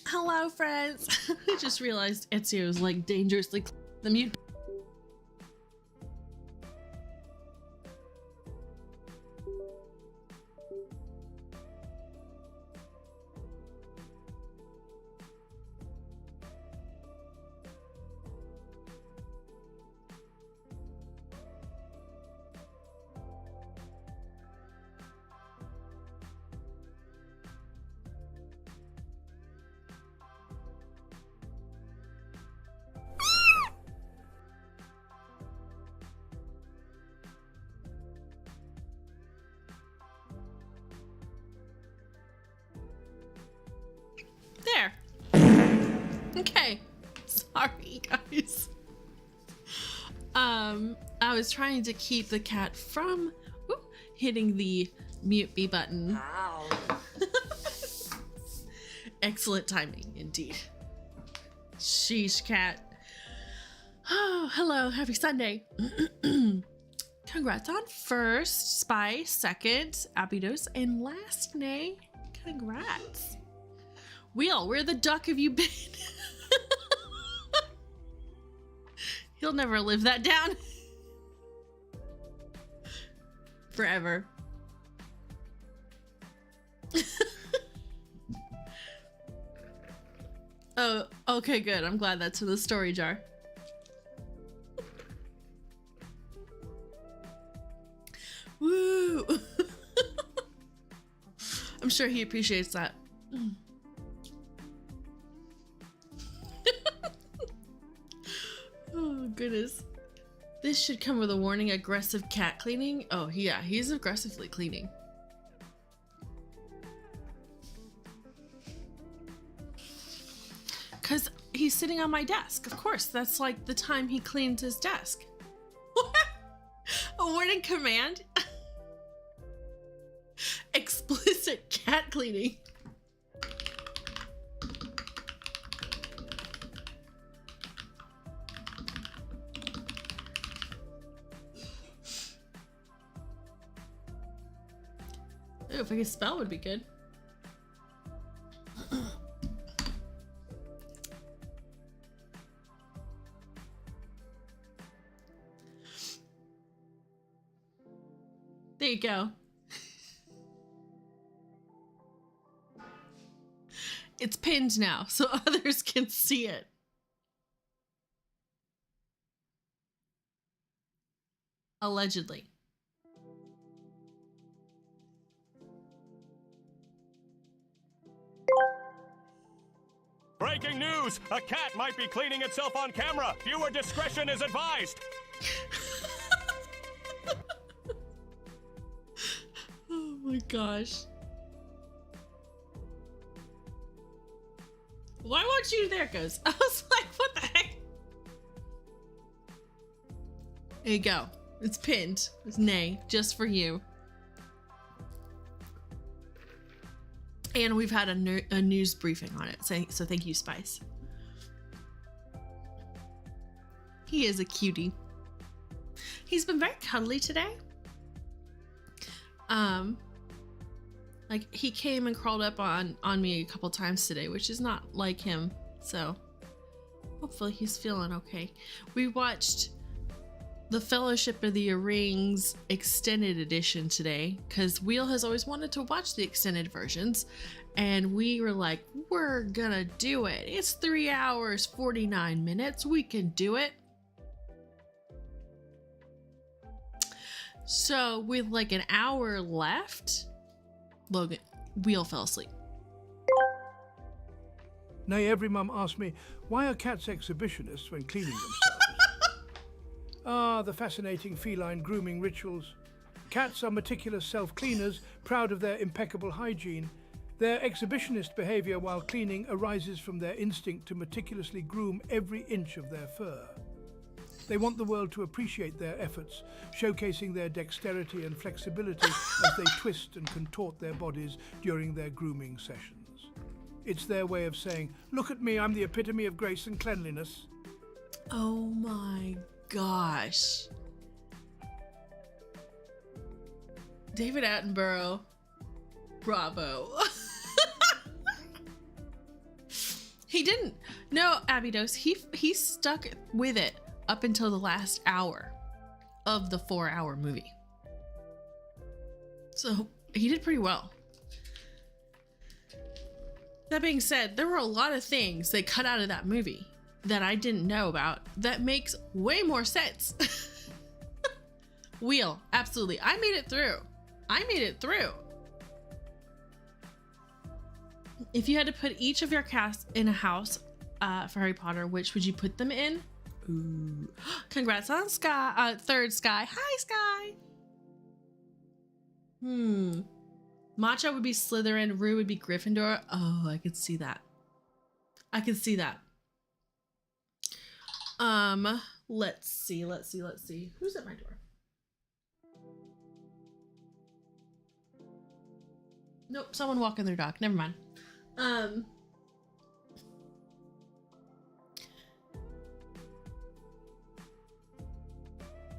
Hello, friends. I just realized Ezio was like dangerously the mute. There. Okay. Sorry, guys. I was trying to keep the cat from hitting the mute B button. Ow. Excellent timing, indeed. Sheesh, cat. Oh, hello. Happy Sunday. Congrats on first, Spy, second, Abydos, and last Nay. Congrats. Wheel, where the duck have you been? He'll never live that down. Forever. Oh, okay, good. I'm glad that's in the story jar. Woo! I'm sure he appreciates that. Oh, goodness. This should come with a warning, aggressive cat cleaning. Oh, yeah, he's aggressively cleaning. Because he's sitting on my desk. Of course, that's like the time he cleans his desk. A warning command? Explicit cat cleaning. Ooh, if I could spell would be good. There you go. It's pinned now, so others can see it. Allegedly. Breaking news! A cat might be cleaning itself on camera. Viewer discretion is advised. Oh my gosh. Why won't you? There it goes. I was like, what the heck? There you go. It's pinned. It's nay, just for you. And we've had a news briefing on it. So thank you, Spice. He is a cutie. He's been very cuddly today. Like he came and crawled up on me a couple times today, which is not like him. So hopefully he's feeling okay. We watched the Fellowship of the Rings extended edition today because Wheel has always wanted to watch the extended versions, and we were like, we're gonna do it. It's 3 hours 49 minutes. We can do it. So with like an hour left, Wheel fell asleep. Nay, every mum asks me, why are cats exhibitionists when cleaning themselves? Ah, the fascinating feline grooming rituals. Cats are meticulous self-cleaners, proud of their impeccable hygiene. Their exhibitionist behavior while cleaning arises from their instinct to meticulously groom every inch of their fur. They want the world to appreciate their efforts, showcasing their dexterity and flexibility as they twist and contort their bodies during their grooming sessions. It's their way of saying, look at me, I'm the epitome of grace and cleanliness. Oh my gosh. David Attenborough. Bravo. He didn't. No, Abydos. He stuck with it up until the last hour of the 4-hour movie. So he did pretty well. That being said, there were a lot of things they cut out of that movie that I didn't know about that makes way more sense. Wheel, absolutely. I made it through. If you had to put each of your cast in a house for Harry Potter, which would you put them in? Ooh. Congrats on Sky, third Sky. Hi, Sky. Matcha would be Slytherin. Rue would be Gryffindor. Oh, I could see that. Let's see. Who's at my door? Nope, someone walking their dog. Never mind.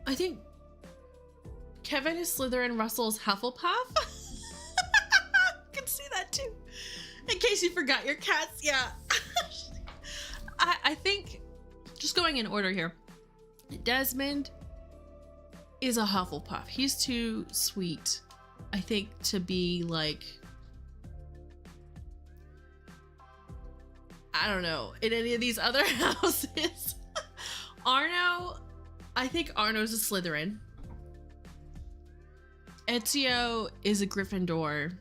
I think Kevin is Slytherin, Russell's Hufflepuff. Can see that too. In case you forgot your cats, yeah. I think, just going in order here, Desmond is a Hufflepuff. He's too sweet, I think, to be like, I don't know, in any of these other houses. Arno, I think Arno's a Slytherin. Ezio is a Gryffindor.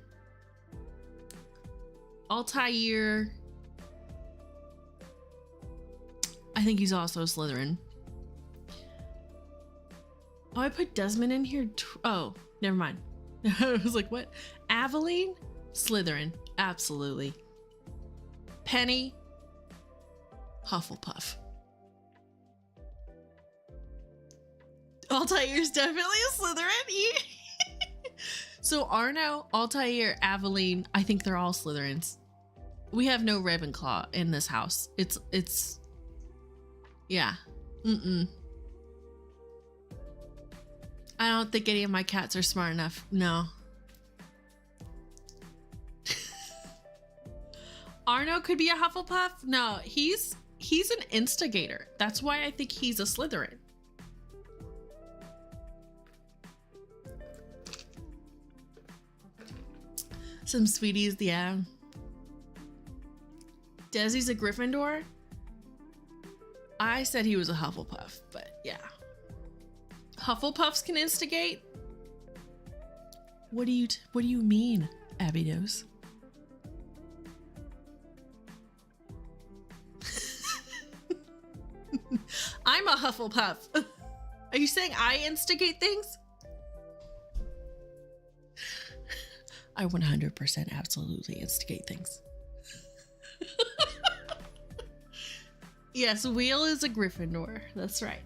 Altair, I think he's also a Slytherin. Oh, I put Desmond in here. Oh, never mind. I was like, what? Aveline? Slytherin. Absolutely. Penny? Hufflepuff. Altair's definitely a Slytherin. So Arno, Altair, Aveline, I think they're all Slytherins. We have no Ravenclaw in this house. It's yeah. I don't think any of my cats are smart enough. No. Arno could be a Hufflepuff. No, he's an instigator. That's why I think he's a Slytherin. Some sweeties, yeah. Desi's a Gryffindor. I said he was a Hufflepuff, but yeah. Hufflepuffs can instigate? What do you mean, Abby knows? I'm a Hufflepuff. Are you saying I instigate things? I 100% absolutely instigate things. Yes, Wheel is a Gryffindor. That's right.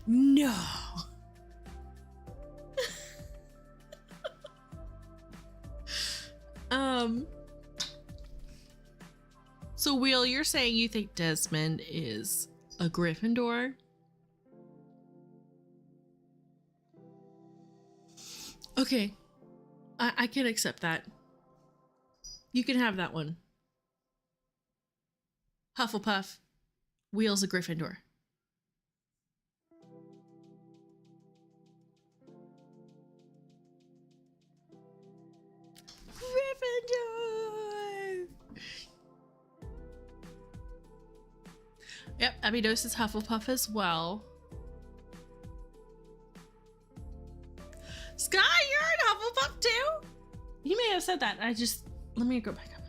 No. So Wheel, you're saying you think Desmond is a Gryffindor? Okay. I can accept that. You can have that one. Hufflepuff. Wheel's a Gryffindor. Gryffindor! Yep, Abydos is Hufflepuff as well. Sky, you're a Hufflepuff too? You may have said that. Let me go back up.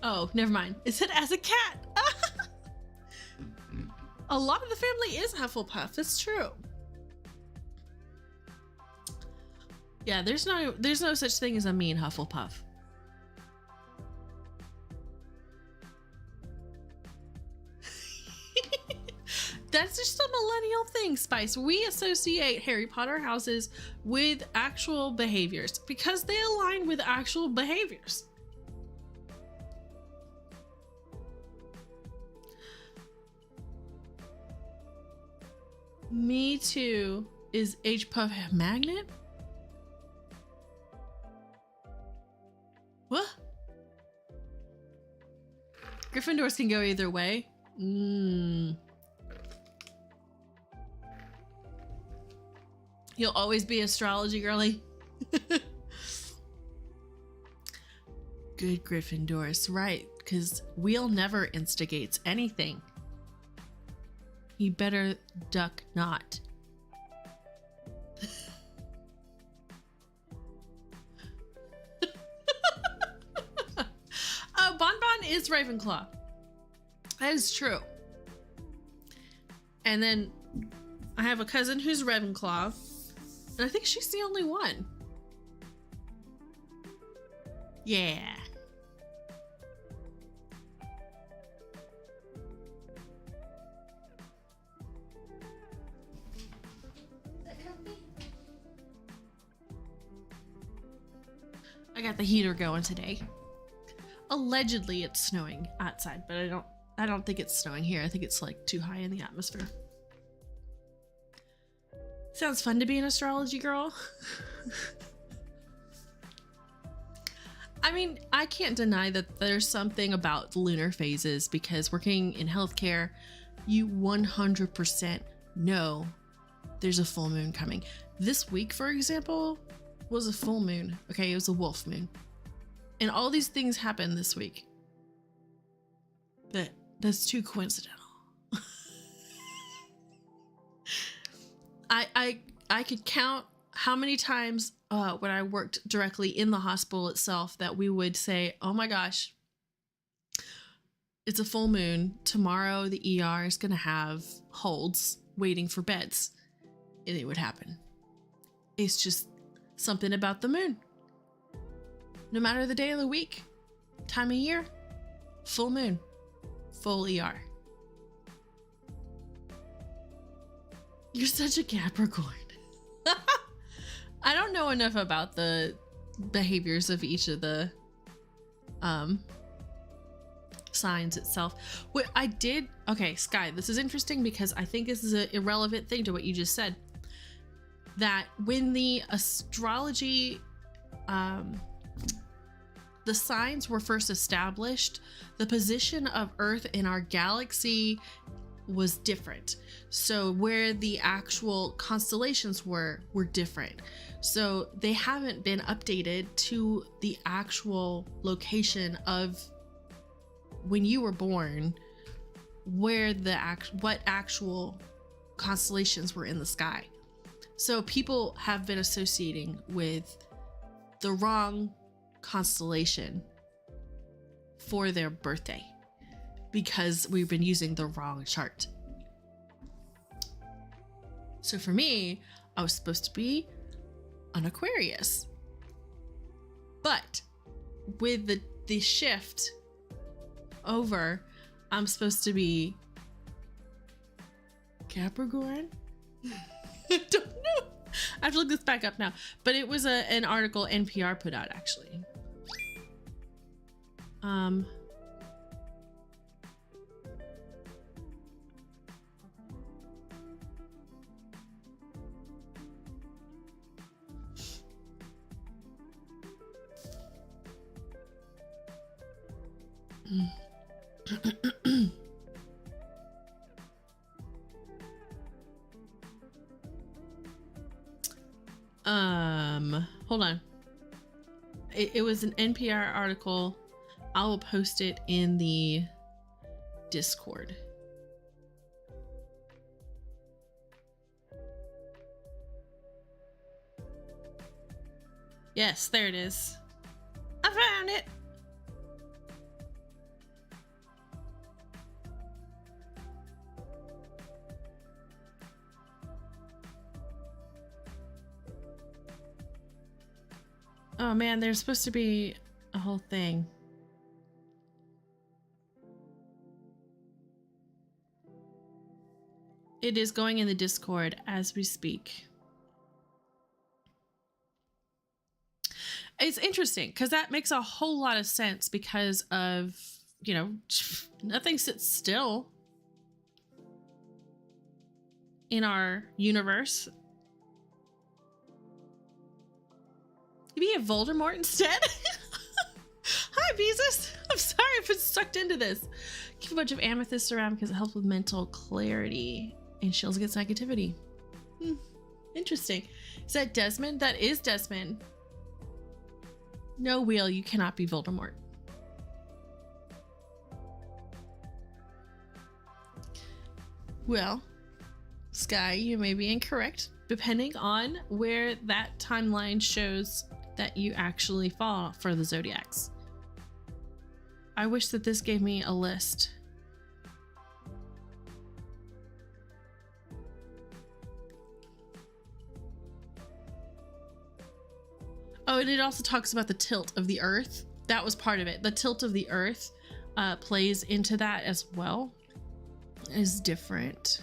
Oh, never mind. It said as a cat. A lot of the family is Hufflepuff. That's true. Yeah, there's no such thing as a mean Hufflepuff. That's just a millennial thing, Spice. We associate Harry Potter houses with actual behaviors because they align with actual behaviors. Me too. Is H-Puff a magnet? What? Gryffindors can go either way. You'll always be astrology girly. Good Gryffindors, right? Because Wheel never instigates anything. He better duck not. Oh, Bonbon is Ravenclaw. That is true. And then I have a cousin who's Ravenclaw. And I think she's the only one. Yeah. I got the heater going today. Allegedly it's snowing outside, but I don't think it's snowing here. I think it's like too high in the atmosphere. Sounds fun to be an astrology girl. I mean, I can't deny that there's something about lunar phases because working in healthcare, you 100% know there's a full moon coming. This week, for example, was a full moon. Okay, it was a wolf moon. And all these things happened this week. But that's too coincidental. I could count how many times when I worked directly in the hospital itself that we would say, oh my gosh, it's a full moon. Tomorrow the ER is going to have holds waiting for beds. And it would happen. It's just something about the moon. No matter the day of the week, time of year, full moon, full ER. You're such a Capricorn. I don't know enough about the behaviors of each of the signs itself. What I did, okay, Sky, this is interesting because I think this is an irrelevant thing to what you just said. That when the astrology, the signs were first established, the position of Earth in our galaxy was different. So where the actual constellations were different. So they haven't been updated to the actual location of when you were born, where what actual constellations were in the sky. So people have been associating with the wrong constellation for their birthday because we've been using the wrong chart. So for me, I was supposed to be an Aquarius. But with the shift over, I'm supposed to be Capricorn? I don't know. I have to look this back up now. But it was an article NPR put out, actually. Hold on. It was an NPR article. I will post it in the Discord. Yes, there it is. I found it. Oh man, there's supposed to be a whole thing. It is going in the Discord as we speak. It's interesting because that makes a whole lot of sense because of, you know, nothing sits still in our universe. You be a Voldemort instead? Hi, Beezus. I'm sorry I've been sucked into this. Keep a bunch of amethysts around because it helps with mental clarity and shields against negativity. Interesting. Is that Desmond? That is Desmond. No, Wheel, you cannot be Voldemort. Well, Sky, you may be incorrect, depending on where that timeline shows that you actually fall for the zodiacs. I wish that this gave me a list. Oh, and it also talks about the tilt of the Earth. That was part of it. The tilt of the Earth plays into that as well. Is different.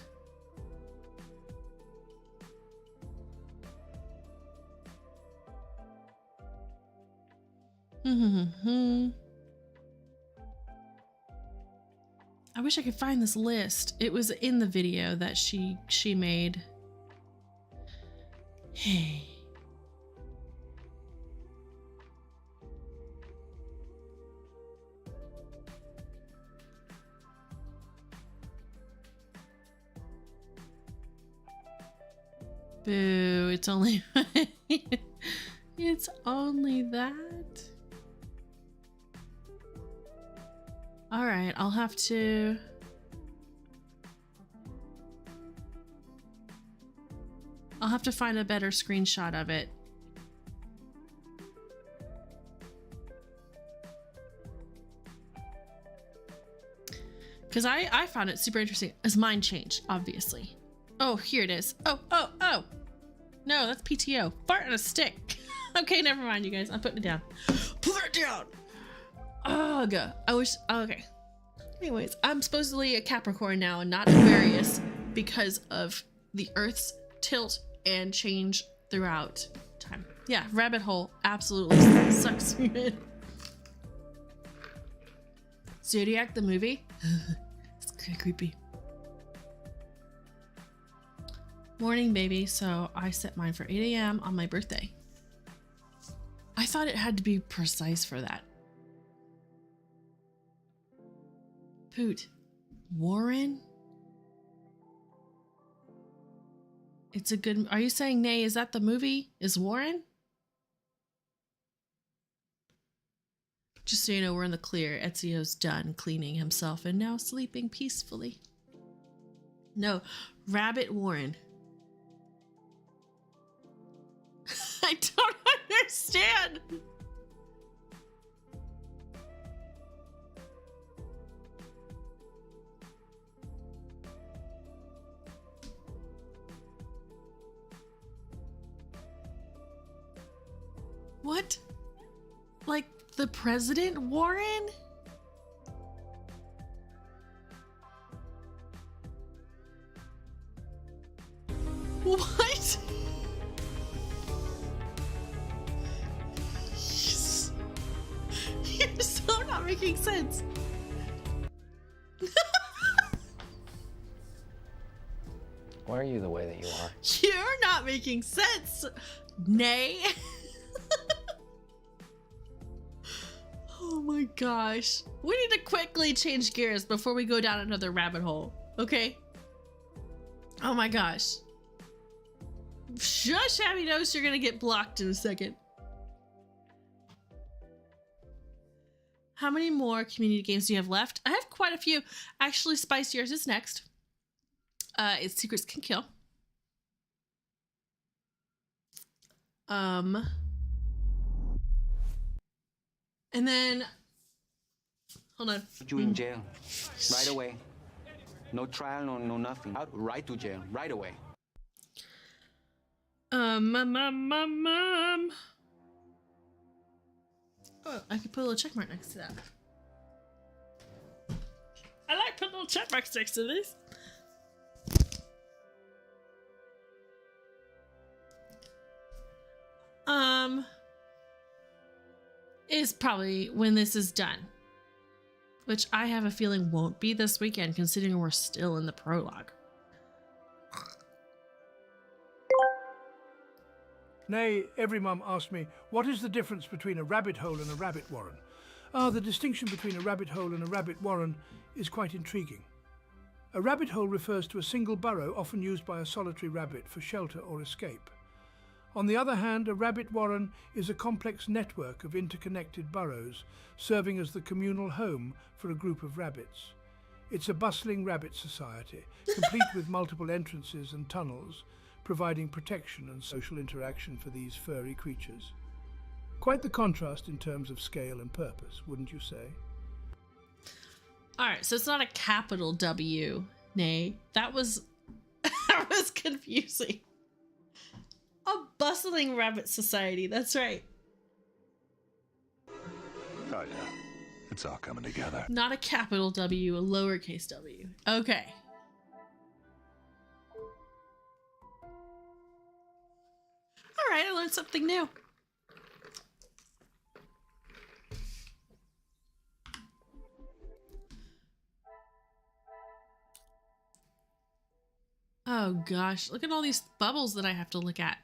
I wish I could find this list. It was in the video that she made. Hey. Boo, it's only it's only that. All right, I'll have to find a better screenshot of it. Because I found it super interesting. As mine changed, obviously. Oh, here it is. Oh. No, that's PTO. Fart on a stick. Okay, never mind, you guys. I'm putting it down. Put it down. Ugh. I wish. Okay. Anyways, I'm supposedly a Capricorn now and not Aquarius because of the Earth's tilt and change throughout time. Yeah, rabbit hole absolutely sucks me in. Zodiac the movie? It's kind of creepy. Morning, baby. So I set mine for 8 a.m. on my birthday. I thought it had to be precise for that. Poot. Warren? It's a good... Are you saying nay? Is that the movie? Is Warren? Just so you know, we're in the clear. Ezio's done cleaning himself and now sleeping peacefully. No, Rabbit Warren. I don't understand. What? Like the President Warren? What? You're so not making sense. Why are you the way that you are? You're not making sense. Nay. Oh my gosh. We need to quickly change gears before we go down another rabbit hole. Okay? Oh my gosh. Shush, Abby knows you're gonna get blocked in a second. How many more community games do you have left? I have quite a few. Actually, Spice, yours is next. It's Secrets Can Kill. And then, hold on. You in jail right away. No trial, no nothing. Out right to jail right away. Oh, I could put a little check mark next to that. I like putting little check marks next to this. Is probably when this is done, which I have a feeling won't be this weekend considering we're still in the prologue. Nay, every mum asked me, what is the difference between a rabbit hole and a rabbit warren? The distinction between a rabbit hole and a rabbit warren is quite intriguing. A rabbit hole refers to a single burrow often used by a solitary rabbit for shelter or escape. On the other hand, a rabbit warren is a complex network of interconnected burrows, serving as the communal home for a group of rabbits. It's a bustling rabbit society, complete with multiple entrances and tunnels, providing protection and social interaction for these furry creatures. Quite the contrast in terms of scale and purpose, wouldn't you say? All right, so it's not a capital W, nay. That was that was confusing. A bustling rabbit society, that's right. Oh yeah, it's all coming together. Not a capital W, a lowercase w. Okay. All right, I learned something new. Oh gosh, look at all these bubbles that I have to look at.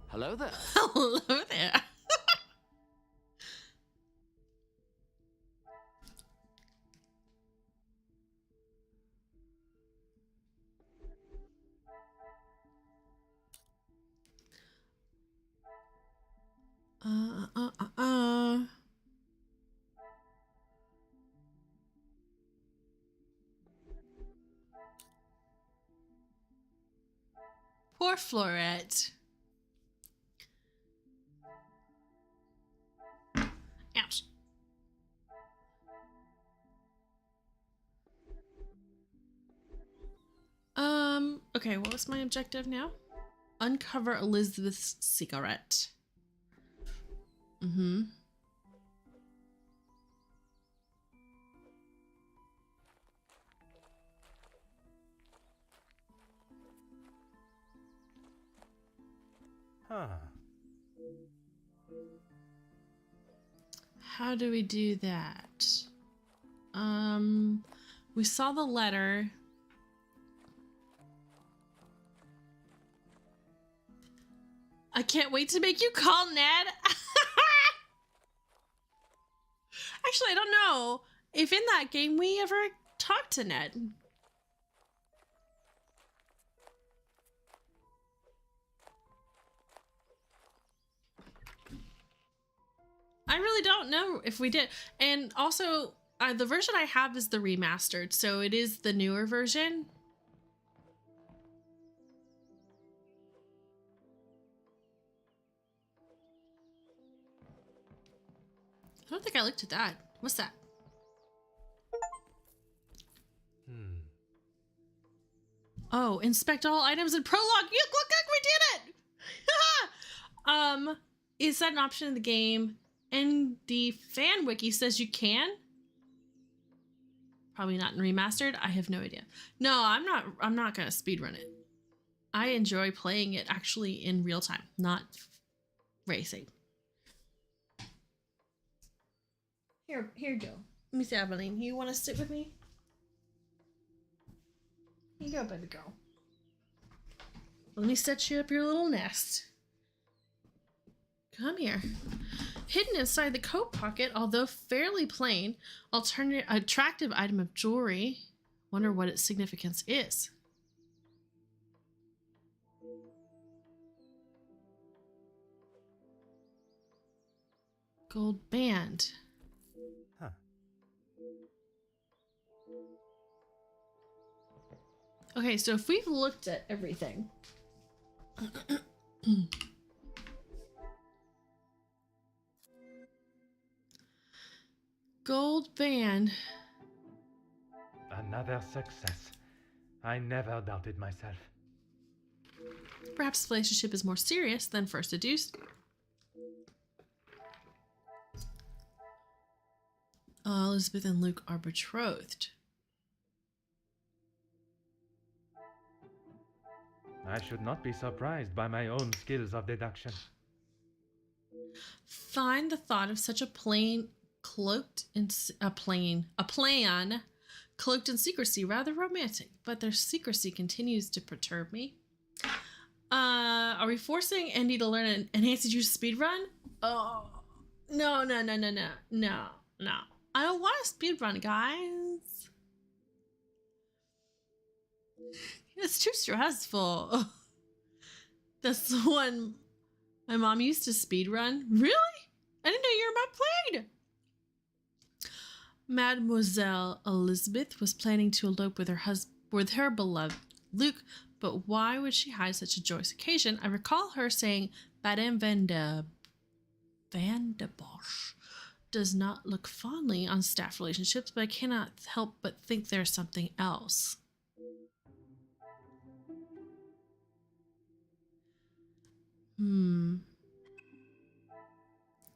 Hello there. Hello there. Poor Florette. Ouch. Okay, what was my objective now? Uncover Elizabeth's cigarette. Mm-hmm. Huh. How do we do that? We saw the letter. I can't wait to make you call Ned. Actually, I don't know if in that game we ever talked to Ned. I really don't know if we did. And also, the version I have is the remastered, so it is the newer version. I don't think I looked at that. What's that? Oh, inspect all items in prologue. You look, we did it. Is that an option in the game? And the fan wiki says you can. Probably not in remastered. I have no idea. No, I'm not gonna speedrun it. I enjoy playing it actually in real time, not racing. Here you go. Let me see, Abilene. You want to sit with me? Here you go, baby girl. Let me set you up your little nest. Come here. Hidden inside the coat pocket, although fairly plain, attractive item of jewelry. Wonder what its significance is. Gold band. Huh. Okay, so if we've looked at everything. Gold band. Another success. I never doubted myself. Perhaps the relationship is more serious than first deduced. Elizabeth and Luke are betrothed. I should not be surprised by my own skills of deduction. Find the thought of such a plan cloaked in secrecy rather romantic, but their secrecy continues to perturb me. Are we forcing Andy to learn an enhanced juice speed run? Oh, no. I don't want to speed run, guys. It's too stressful. That's the one my mom used to speed run. Really? I didn't know your mom played. Mademoiselle Elizabeth was planning to elope with her beloved Luke, but why would she hide such a joyous occasion? I recall her saying Madame Van de Bosch does not look fondly on staff relationships, but I cannot help but think there's something else.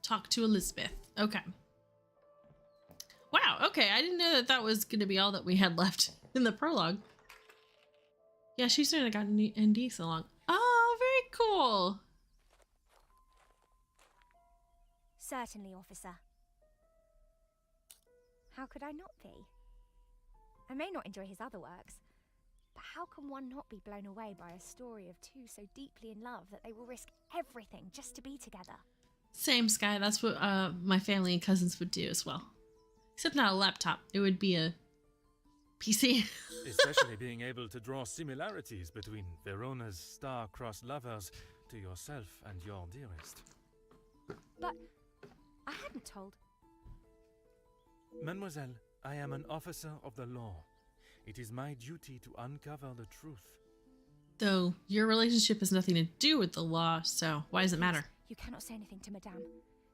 Talk to Elizabeth. Okay. Wow, okay. I didn't know that was going to be all that we had left in the prologue. Yeah, she certainly got ND so long. Oh, very cool. Certainly, officer. How could I not be? I may not enjoy his other works, but how can one not be blown away by a story of two so deeply in love that they will risk everything just to be together? Same, Sky. That's what my family and cousins would do as well. Except not a laptop. It would be a PC. Especially being able to draw similarities between Verona's star-crossed lovers to yourself and your dearest. But I hadn't told. Mademoiselle, I am an officer of the law. It is my duty to uncover the truth. Though your relationship has nothing to do with the law, so why does it matter? You cannot say anything to Madame.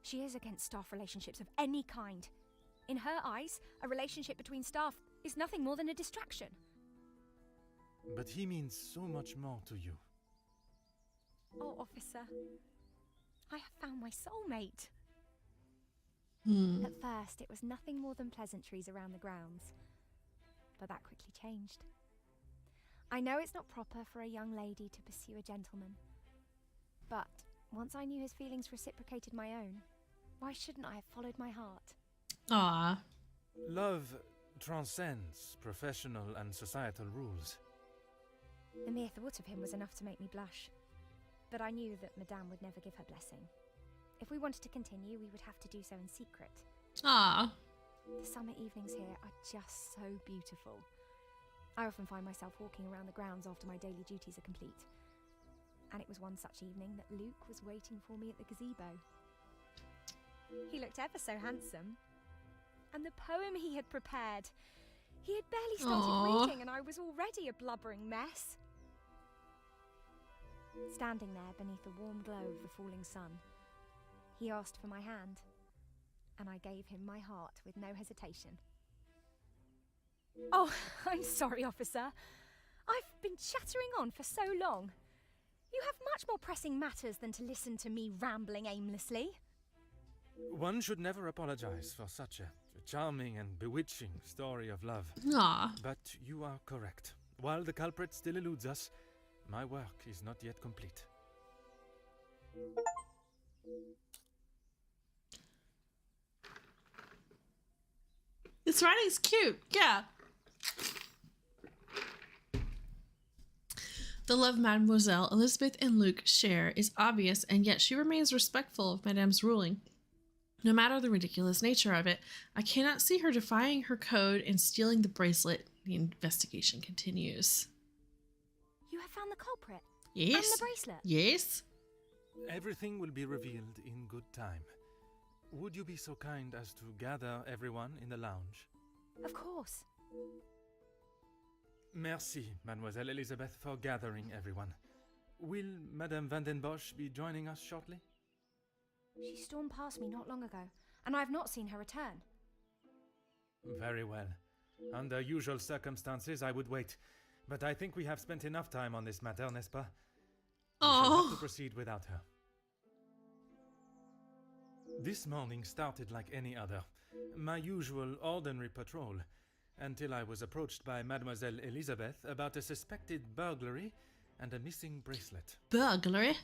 She is against staff relationships of any kind. In her eyes, a relationship between staff is nothing more than a distraction. But he means so much more to you. Oh, officer, I have found my soulmate. At first, it was nothing more than pleasantries around the grounds. But that quickly changed. I know it's not proper for a young lady to pursue a gentleman. But once I knew his feelings reciprocated my own, why shouldn't I have followed my heart? Ah. Love transcends professional and societal rules. The mere thought of him was enough to make me blush. But I knew that Madame would never give her blessing. If we wanted to continue, we would have to do so in secret. Ah. The summer evenings here are just so beautiful. I often find myself walking around the grounds after my daily duties are complete. And it was one such evening that Luke was waiting for me at the gazebo. He looked ever so handsome. And the poem he had prepared. He had barely started reading and I was already a blubbering mess. Standing there beneath the warm glow of the falling sun, he asked for my hand, and I gave him my heart with no hesitation. Oh, I'm sorry, officer. I've been chattering on for so long. You have much more pressing matters than to listen to me rambling aimlessly. One should never apologize for such a charming and bewitching story of love. Aw. But you are correct. While the culprit still eludes us, my work is not yet complete. This writing's cute. Yeah. The love Mademoiselle Elizabeth and Luke share is obvious, and yet she remains respectful of Madame's ruling. No matter the ridiculous nature of it, I cannot see her defying her code and stealing the bracelet. The investigation continues. You have found the culprit? Yes. And the bracelet? Yes. Everything will be revealed in good time. Would you be so kind as to gather everyone in the lounge? Of course. Merci, Mademoiselle Elizabeth, for gathering everyone. Will Madame Van den Bosch be joining us shortly? She stormed past me not long ago, and I have not seen her return. Very well. Under usual circumstances, I would wait. But I think we have spent enough time on this matter, n'est-ce pas? We shall have to proceed without her. This morning started like any other. My usual ordinary patrol, until I was approached by Mademoiselle Elizabeth about a suspected burglary and a missing bracelet. Burglary?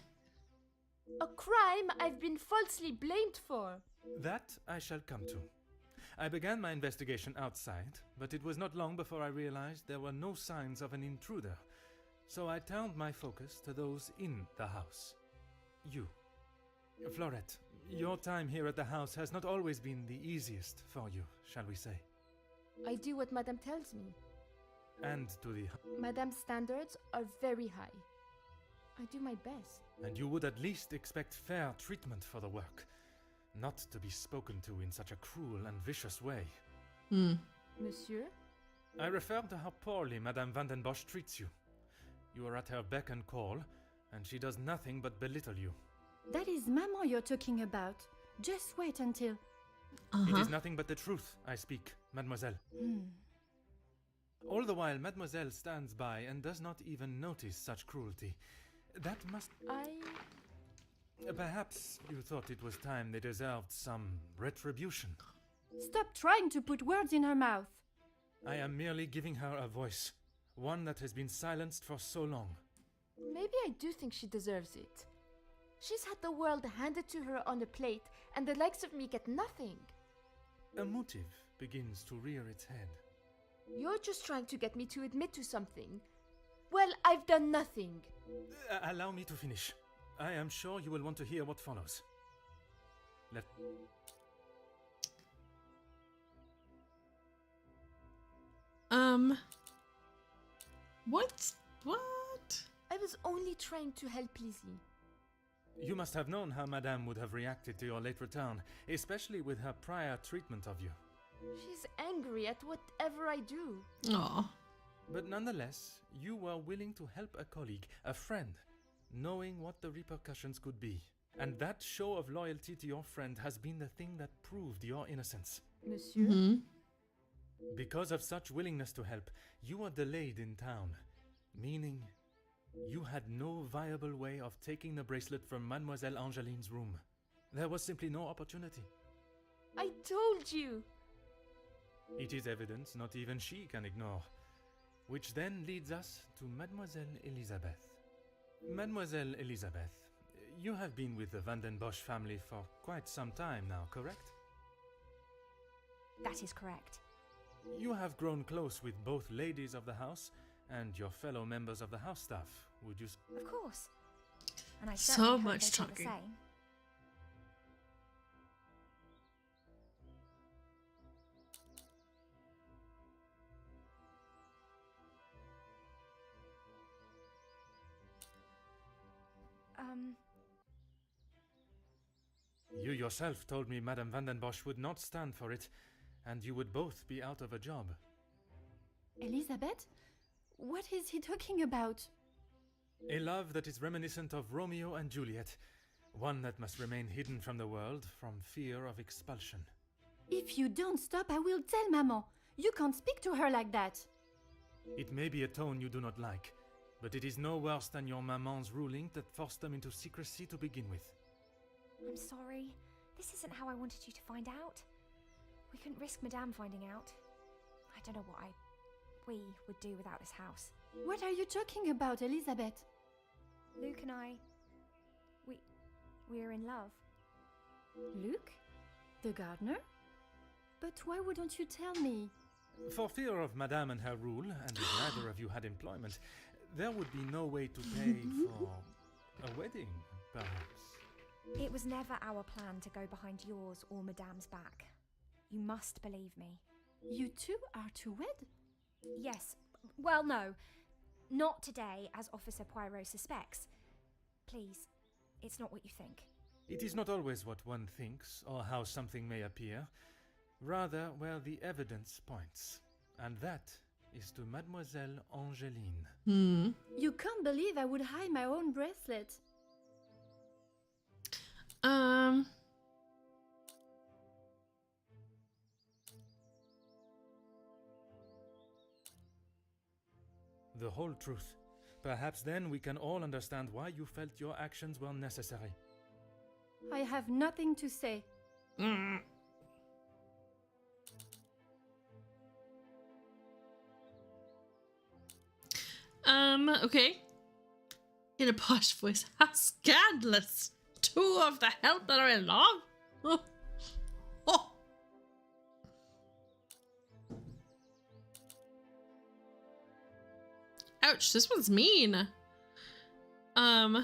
A crime I've been falsely blamed for. That I shall come to. I began my investigation outside, but it was not long before I realized there were no signs of an intruder, so I turned my focus to those in the house. You. Florette, your time here at the house has not always been the easiest for you, shall we say. I do what Madame tells me. And to the... Madame's standards are very high. I do my best. And you would at least expect fair treatment for the work, not to be spoken to in such a cruel and vicious way. Monsieur? I refer to how poorly Madame Van den Bosch treats you. You are at her beck and call, and she does nothing but belittle you. That is Maman you're talking about. Just wait until... It is nothing but the truth I speak, Mademoiselle. All the while, Mademoiselle stands by and does not even notice such cruelty. That must... Perhaps you thought it was time they deserved some retribution. Stop trying to put words in her mouth. I am merely giving her a voice, one that has been silenced for so long. Maybe I do think she deserves it. She's had the world handed to her on a plate, and the likes of me get nothing. A motive begins to rear its head. You're just trying to get me to admit to something. Well, I've done nothing. Allow me to finish. I am sure you will want to hear what follows. What? I was only trying to help Lizzie. You must have known how Madame would have reacted to your late return, especially with her prior treatment of you. She's angry at whatever I do. Aw. But nonetheless, you were willing to help a colleague, a friend, knowing what the repercussions could be. And that show of loyalty to your friend has been the thing that proved your innocence. Monsieur? Because of such willingness to help, you were delayed in town, meaning you had no viable way of taking the bracelet from Mademoiselle Angeline's room. There was simply no opportunity. I told you! It is evidence not even she can ignore. Which then leads us to Mademoiselle Elizabeth. Mademoiselle Elizabeth, you have been with the Van den Bosch family for quite some time now, correct? That is correct. You have grown close with both ladies of the house and your fellow members of the house staff, would you? Of course. And I So certainly hope much they feel talking. the same. You yourself told me Madame van den Bosch would not stand for it, and you would both be out of a job. Elizabeth? What is he talking about? A love that is reminiscent of Romeo and Juliet, one that must remain hidden from the world from fear of expulsion. If you don't stop, I will tell Maman. You can't speak to her like that. It may be a tone you do not like, but it is no worse than your maman's ruling that forced them into secrecy to begin with. I'm sorry. This isn't how I wanted you to find out. We couldn't risk Madame finding out. I don't know what we would do without this house. What are you talking about, Elizabeth? Luke and I, we're in love. Luke? The gardener? But why wouldn't you tell me? For fear of Madame and her rule, and if neither of you had employment, there would be no way to pay for a wedding, perhaps. It was never our plan to go behind yours or Madame's back. You must believe me. You two are to wed? Yes. Well, no. Not today, as Officer Poirot suspects. Please, it's not what you think. It is not always what one thinks, or how something may appear. Rather, where the evidence points. And that is to Mademoiselle Angeline. You can't believe I would hide my own bracelet. The whole truth. Perhaps then we can all understand why you felt your actions were necessary. I have nothing to say. Okay. In a posh voice, how scandalous! Two of the help that are in love? Oh. Oh. Ouch, this one's mean. How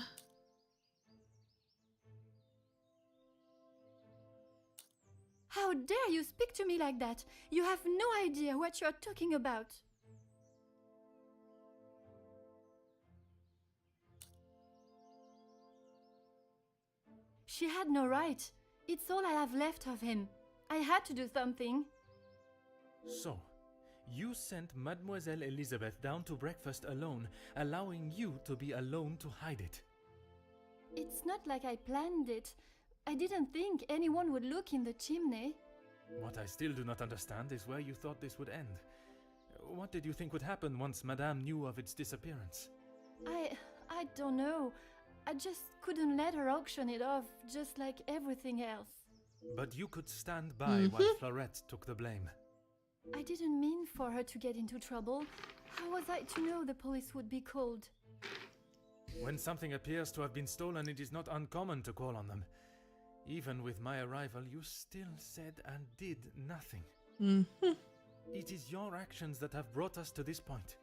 dare you speak to me like that? You have no idea what you're talking about. She had no right. It's all I have left of him. I had to do something. So, you sent Mademoiselle Elizabeth down to breakfast alone, allowing you to be alone to hide it. It's not like I planned it. I didn't think anyone would look in the chimney. What I still do not understand is where you thought this would end. What did you think would happen once Madame knew of its disappearance? I don't know. I just couldn't let her auction it off, just like everything else. But you could stand by while Florette took the blame. I didn't mean for her to get into trouble. How was I to know the police would be called? When something appears to have been stolen, it is not uncommon to call on them. Even with my arrival, you still said and did nothing. It is your actions that have brought us to this point.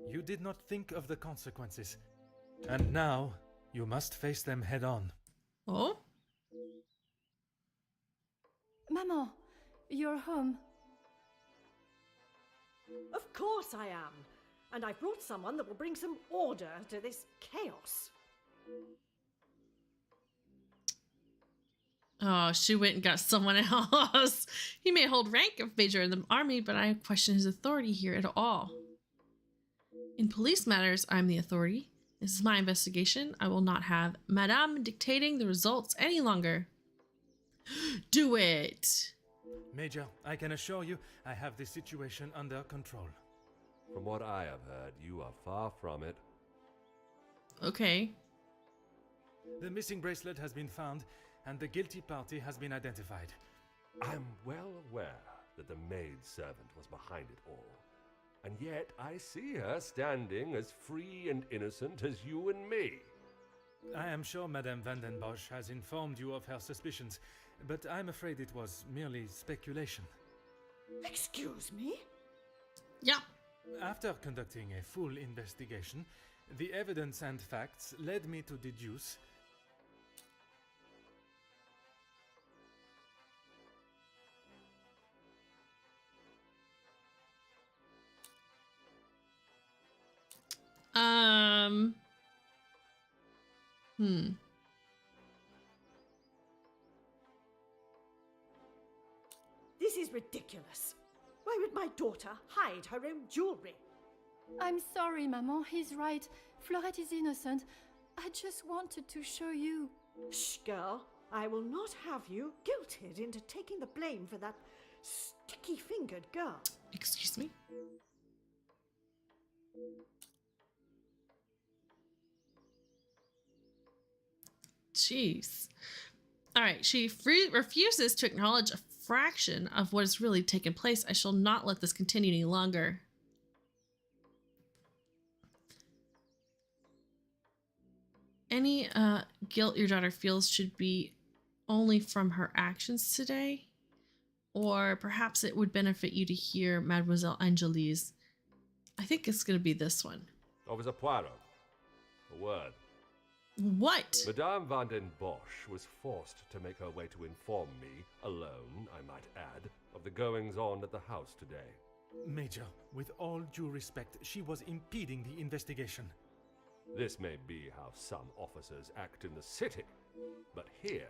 You did not think of the consequences. And now, you must face them head on. Oh? Maman, you're home. Of course I am. And I've brought someone that will bring some order to this chaos. Oh, she went and got someone else. He may hold rank of major in the army, but I question his authority here at all. In police matters, I'm the authority. This is my investigation. I will not have Madame dictating the results any longer. Do it! Major, I can assure you I have this situation under control. From what I have heard, you are far from it. Okay. The missing bracelet has been found, and the guilty party has been identified. I'm well aware that the maid-servant was behind it all. And yet I see her standing as free and innocent as you and me. I am sure Madame van den Bosch has informed you of her suspicions, but I'm afraid it was merely speculation. Excuse me? Yeah. After conducting a full investigation, the evidence and facts led me to deduce This is ridiculous. Why would my daughter hide her own jewelry? I'm sorry, Maman. He's right. Florette is innocent. I just wanted to show you. Shh, girl. I will not have you guilted into taking the blame for that sticky-fingered girl. Excuse me? Jeez. All right, she refuses to acknowledge a fraction of what has really taken place. I shall not let this continue any longer. Any guilt your daughter feels should be only from her actions today, or perhaps it would benefit you to hear Mademoiselle Angélise. I think it's going to be this one. Officer Poirot, a word. What? Madame Van den Bosch was forced to make her way to inform me, alone, I might add, of the goings-on at the house today. Major, with all due respect, she was impeding the investigation. This may be how some officers act in the city, but here,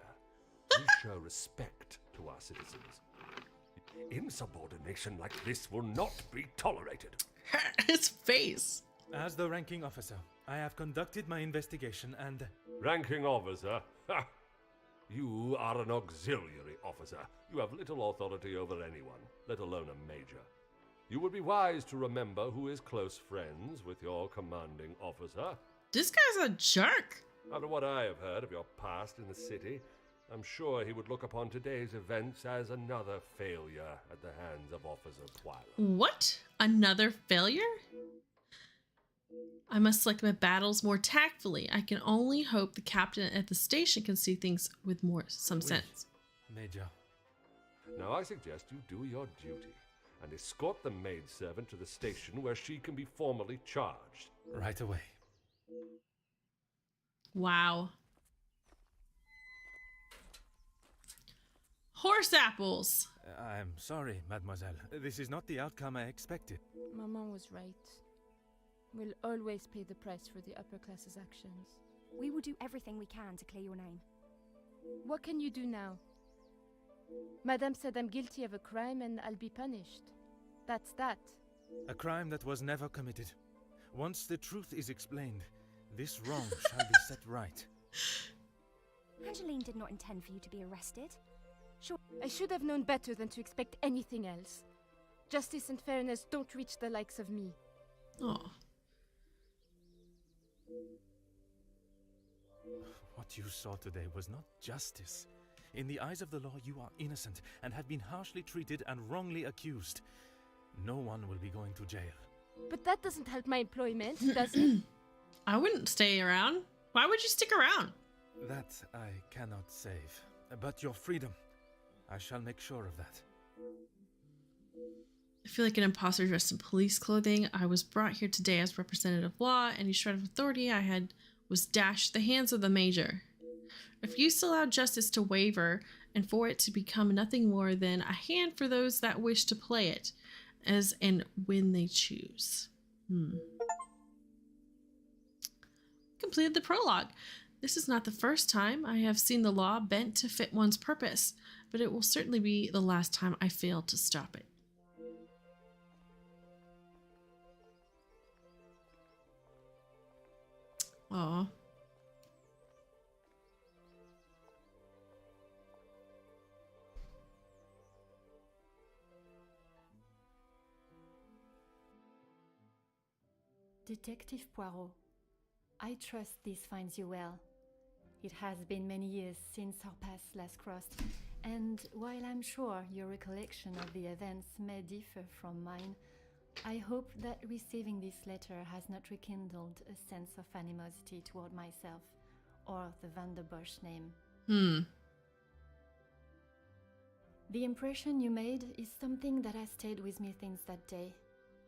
we show respect to our citizens. Insubordination like this will not be tolerated. His face. As the ranking officer, I have conducted my investigation and... Ranking officer? Ha! You are an auxiliary officer. You have little authority over anyone, let alone a major. You would be wise to remember who is close friends with your commanding officer. This guy's a jerk. After what I have heard of your past in the city, I'm sure he would look upon today's events as another failure at the hands of Officer Poirot. What? Another failure? I must select my battles more tactfully. I can only hope the captain at the station can see things with some sense. Major. Now I suggest you do your duty and escort the maidservant to the station where she can be formally charged. Right away. Wow. Horse apples. I'm sorry, mademoiselle. This is not the outcome I expected. Maman was right. We'll always pay the price for the upper class's actions. We will do everything we can to clear your name. What can you do now? Madame said I'm guilty of a crime and I'll be punished. That's that. A crime that was never committed. Once the truth is explained, this wrong shall be set right. Angeline did not intend for you to be arrested. Sure. I should have known better than to expect anything else. Justice and fairness don't reach the likes of me. Oh. What you saw today was not justice. In the eyes of the law, you are innocent and have been harshly treated and wrongly accused. No one will be going to jail. But that doesn't help my employment, does it? I wouldn't stay around. Why would you stick around? That I cannot save. But your freedom, I shall make sure of that. I feel like an imposter dressed in police clothing. I was brought here today as representative of law. Any shred of authority I had was dashed the hands of the major. Refuse to allow justice to waver and for it to become nothing more than a hand for those that wish to play it, as and when they choose. Completed the prologue. This is not the first time I have seen the law bent to fit one's purpose, but it will certainly be the last time I fail to stop it. Aw. Detective Poirot, I trust this finds you well. It has been many years since our paths last crossed, and while I'm sure your recollection of the events may differ from mine, I hope that receiving this letter has not rekindled a sense of animosity toward myself or the Van der Bosch name. The impression you made is something that has stayed with me since that day.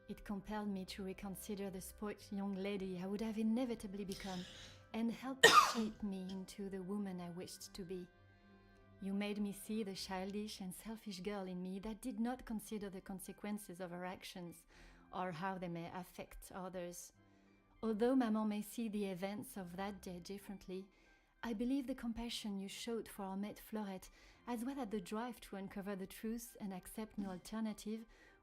It compelled me to reconsider the spoilt young lady I would have inevitably become and helped shape me into the woman I wished to be. You made me see the childish and selfish girl in me that did not consider the consequences of her actions or how they may affect others. Although Maman may see the events of that day differently, I believe the compassion you showed for our mate Florette, as well as the drive to uncover the truth and accept no alternative,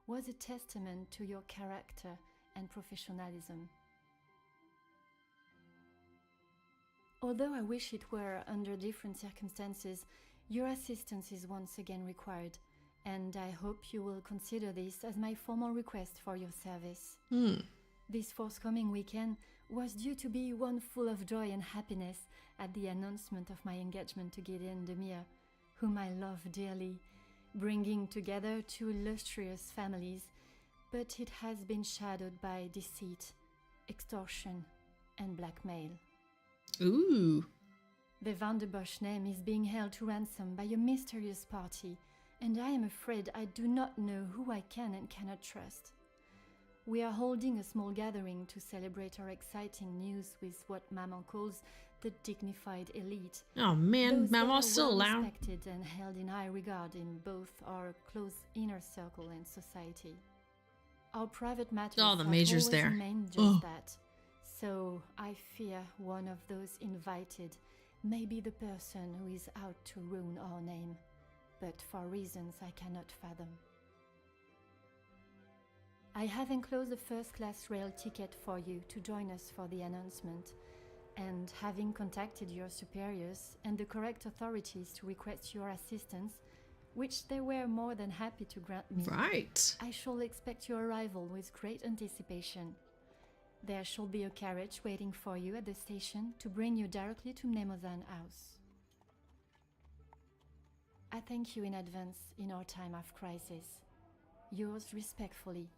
was a testament to your character and professionalism. Although I wish it were under different circumstances, your assistance is once again required, and I hope you will consider this as my formal request for your service. This forthcoming weekend was due to be one full of joy and happiness at the announcement of my engagement to Gideon Demir, whom I love dearly, bringing together two illustrious families, but it has been shadowed by deceit, extortion, and blackmail. Ooh. The Van der Bosch name is being held to ransom by a mysterious party, and I am afraid I do not know who I can and cannot trust. We are holding a small gathering to celebrate our exciting news with what Maman calls the dignified elite. Oh man, Maman's still well around. respected and held in high regard in both our close inner circle and society. Our private matters Oh, the have major's always there. remained just Ugh. that. So I fear one of those invited may be the person who is out to ruin our name, but for reasons I cannot fathom. I have enclosed a first-class rail ticket for you to join us for the announcement, and having contacted your superiors and the correct authorities to request your assistance, which they were more than happy to grant me, Right. I shall expect your arrival with great anticipation. There shall be a carriage waiting for you at the station to bring you directly to Mnemosyne House. I thank you in advance in our time of crisis. Yours respectfully,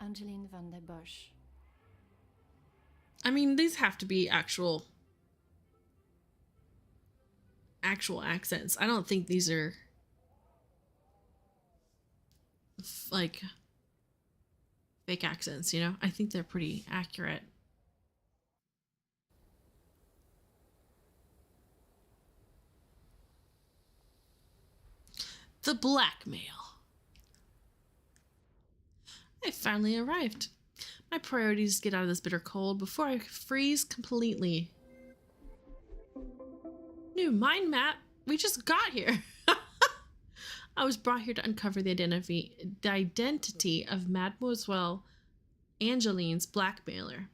Angeline van der Bosch. I mean, these have to be actual accents. I don't think these are like fake accents, you know? I think they're pretty accurate. The blackmail. I finally arrived. My priority is to get out of this bitter cold before I freeze completely. New mind map? We just got here. I was brought here to uncover the identity of Mademoiselle Angeline's blackmailer.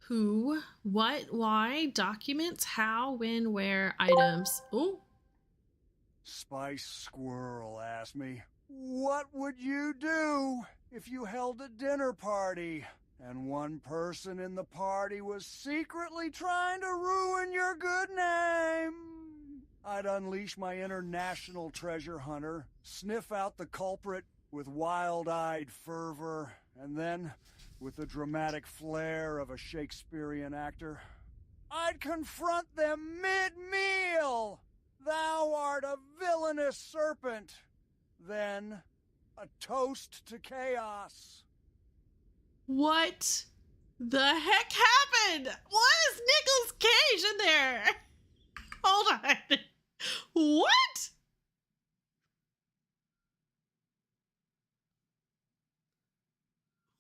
Who, what, why, documents, how, when, where, items. Oh. Spice Squirrel asked me, what would you do if you held a dinner party and one person in the party was secretly trying to ruin your good name? I'd unleash my international treasure hunter, sniff out the culprit with wild-eyed fervor, and then, with the dramatic flair of a Shakespearean actor, I'd confront them mid-meal. Thou art a villainous serpent. Then, a toast to chaos. What the heck happened? What is Nicolas Cage in there? Hold on. What?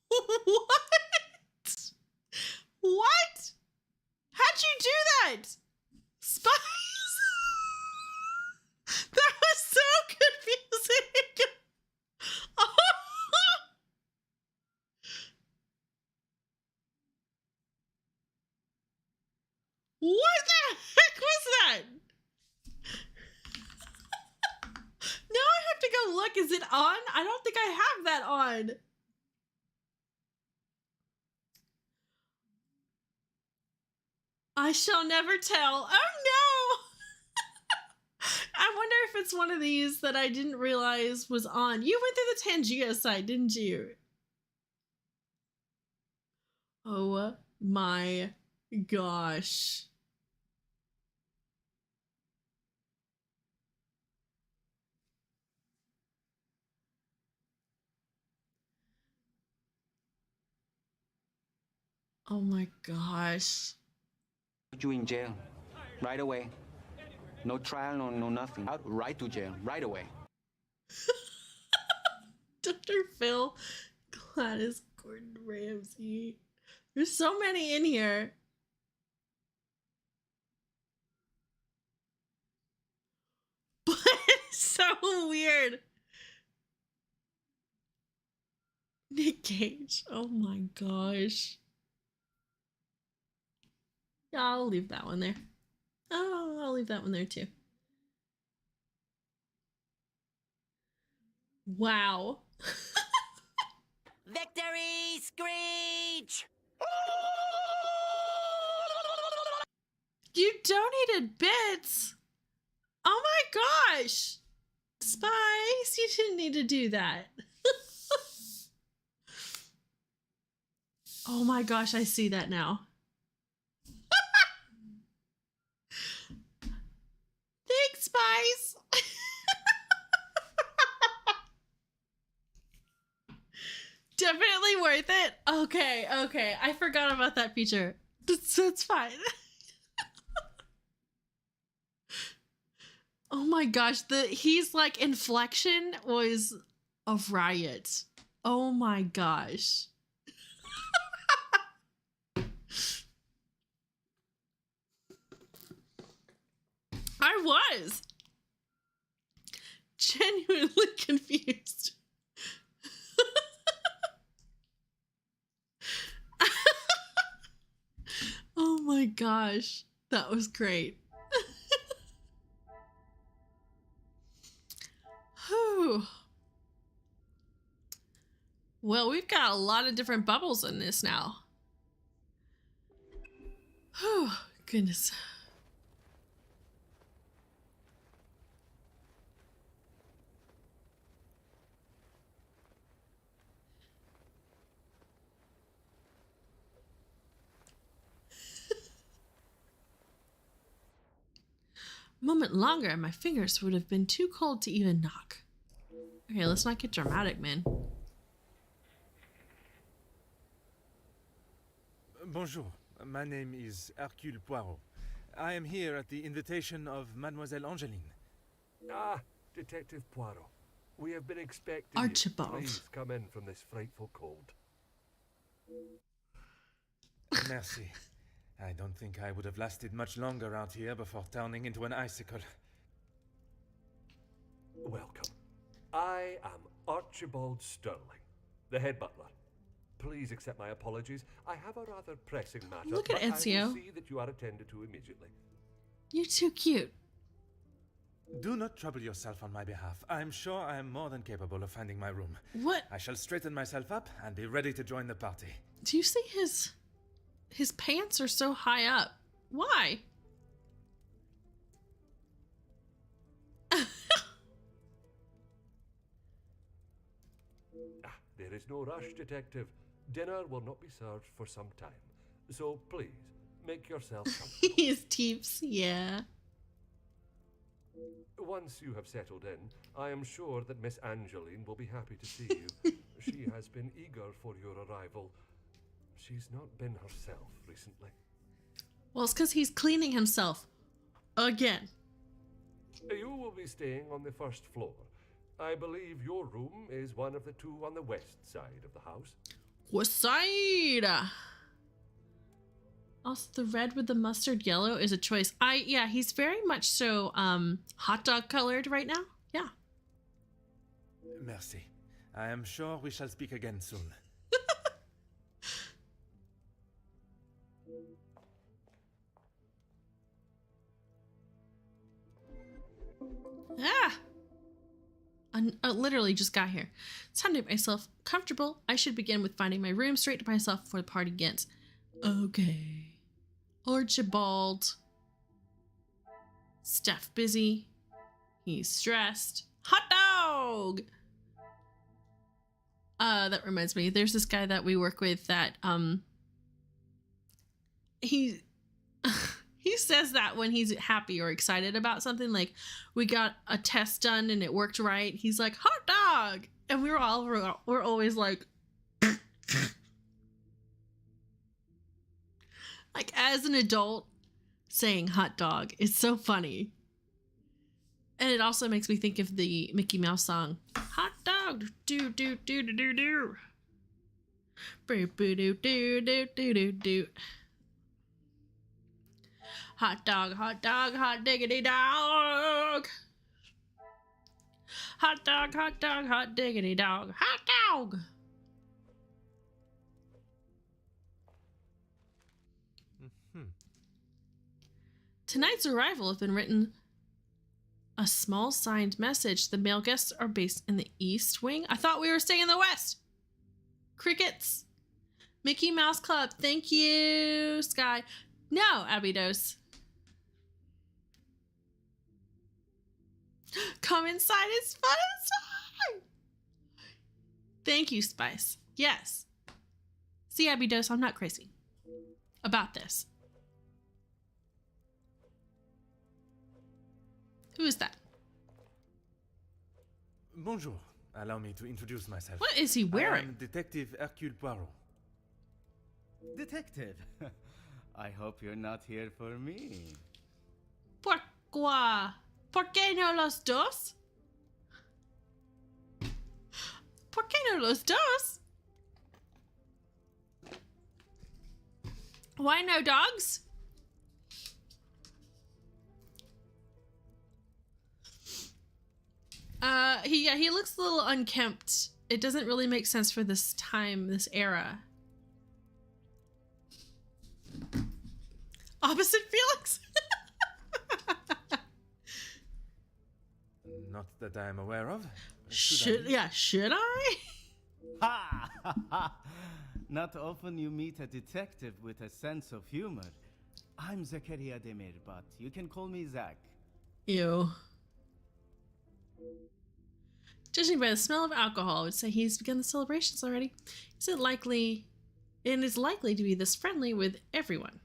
What? What? How'd you do that? Spice? That was so confusing. What the heck was that? Now I have to go look. Is it on? I don't think I have that on. I shall never tell. Oh no! I wonder if it's one of these that I didn't realize was on. You went through the Tangia site, didn't you? Oh my gosh. Oh my gosh. Put you in jail. Right away. No trial, no nothing. Out right to jail. Right away. Dr. Phil, Gladys Gordon Ramsay. There's so many in here. But it's so weird. Nick Cage. Oh my gosh. Yeah, I'll leave that one there. Oh, I'll leave that one there too. Wow. Victory Screech! You donated bits. Oh my gosh. Spice, you didn't need to do that. Oh my gosh, I see that now. Thanks, Spice. Definitely worth it. Okay, okay. I forgot about that feature. It's fine. Oh my gosh, he's like inflection was a riot. Oh my gosh. I was genuinely confused. Oh my gosh, that was great. Whew. Well, we've got a lot of different bubbles in this now. Whew, goodness. A moment longer and my fingers would have been too cold to even knock. Okay, let's not get dramatic, man. Bonjour, my name is Hercule Poirot. I am here at the invitation of Mademoiselle Angeline. Ah, Detective Poirot. We have been expecting Archibald. you. Please come in from this frightful cold. Merci. I don't think I would have lasted much longer out here before turning into an icicle. Welcome. I am Archibald Sterling, the head butler. Please accept my apologies. I have a rather pressing matter. Look at but I Ezio. will see that you are attended to immediately. You're too cute. Do not trouble yourself on my behalf. I am sure I am more than capable of finding my room. What? I shall straighten myself up and be ready to join the party. Do you see his pants are so high up? Why? There is no rush, Detective. Dinner will not be served for some time. So please, make yourself comfortable. His teeps, yeah. Once you have settled in, I am sure that Miss Angeline will be happy to see you. She has been eager for your arrival. She's not been herself recently. Well, it's because he's cleaning himself. Again. You will be staying on the first floor. I believe your room is one of the two on the west side of the house. West side. Also, the red with the mustard yellow is a choice. Yeah, he's very much so hot dog colored right now. Yeah. Merci. I am sure we shall speak again soon. Ah! I literally just got here. It's time to make myself comfortable. I should begin with finding my room straight to myself before the party begins. Okay. Archibald. Steph busy. He's stressed. Hot dog! That reminds me. There's this guy that we work with that, he says that when he's happy or excited about something, like we got a test done and it worked right. He's like, hot dog! And we're always like, like as an adult saying hot dog. It's so funny. And it also makes me think of the Mickey Mouse song, hot dog, do, do, do, do, do, do. Boo boo doo doo doo doo doo doo. Hot dog, hot diggity dog. Hot dog, hot diggity dog. Hot dog. Tonight's arrival has been written. A small signed message. The male guests are based in the East Wing. I thought we were staying in the West. Crickets. Mickey Mouse Club. Thank you, Sky. No, Abydos. Come inside. It's fun inside. Thank you, Spice. Yes. See, Abydos, I'm not crazy about this. Who is that? Bonjour. Allow me to introduce myself. What is he wearing? I am Detective Hercule Poirot. Detective, I hope you're not here for me. ¿Por qué no los dos? ¿Por qué no los dos? Why no dogs? He looks a little unkempt. It doesn't really make sense for this time, this era. Opposite Felix? Not that I am aware of. Should I? Ha! Not often you meet a detective with a sense of humor. I'm Zakaria Demir, but you can call me Zach. Ew. Judging by the smell of alcohol, I would say he's begun the celebrations already. Is likely to be this friendly with everyone.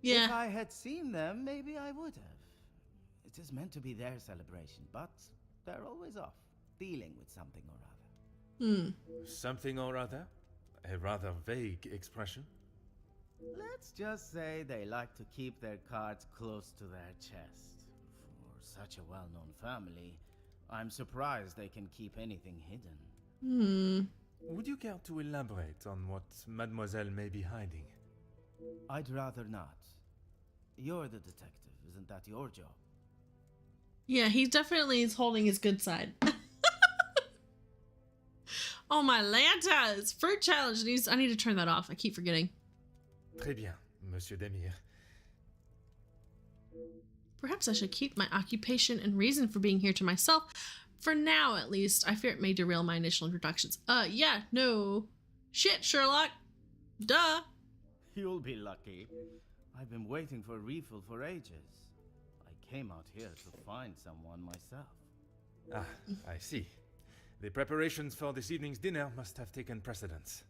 Yeah. If I had seen them, maybe I would have. It is meant to be their celebration, but they're always off, dealing with something or other. Something or other? A rather vague expression. Let's just say they like to keep their cards close to their chest. For such a well-known family, I'm surprised they can keep anything hidden. Would you care to elaborate on what Mademoiselle may be hiding? I'd rather not. You're the detective, isn't that your job? Yeah, he definitely is holding his good side. Oh, my Lantas! Fruit challenge. I need to turn that off. I keep forgetting. Très bien, Monsieur Demir. Perhaps I should keep my occupation and reason for being here to myself. For now, at least. I fear it may derail my initial introductions. Yeah, no. Shit, Sherlock. Duh. You'll be lucky. I've been waiting for a refill for ages. I came out here to find someone myself. Ah, I see. The preparations for this evening's dinner must have taken precedence.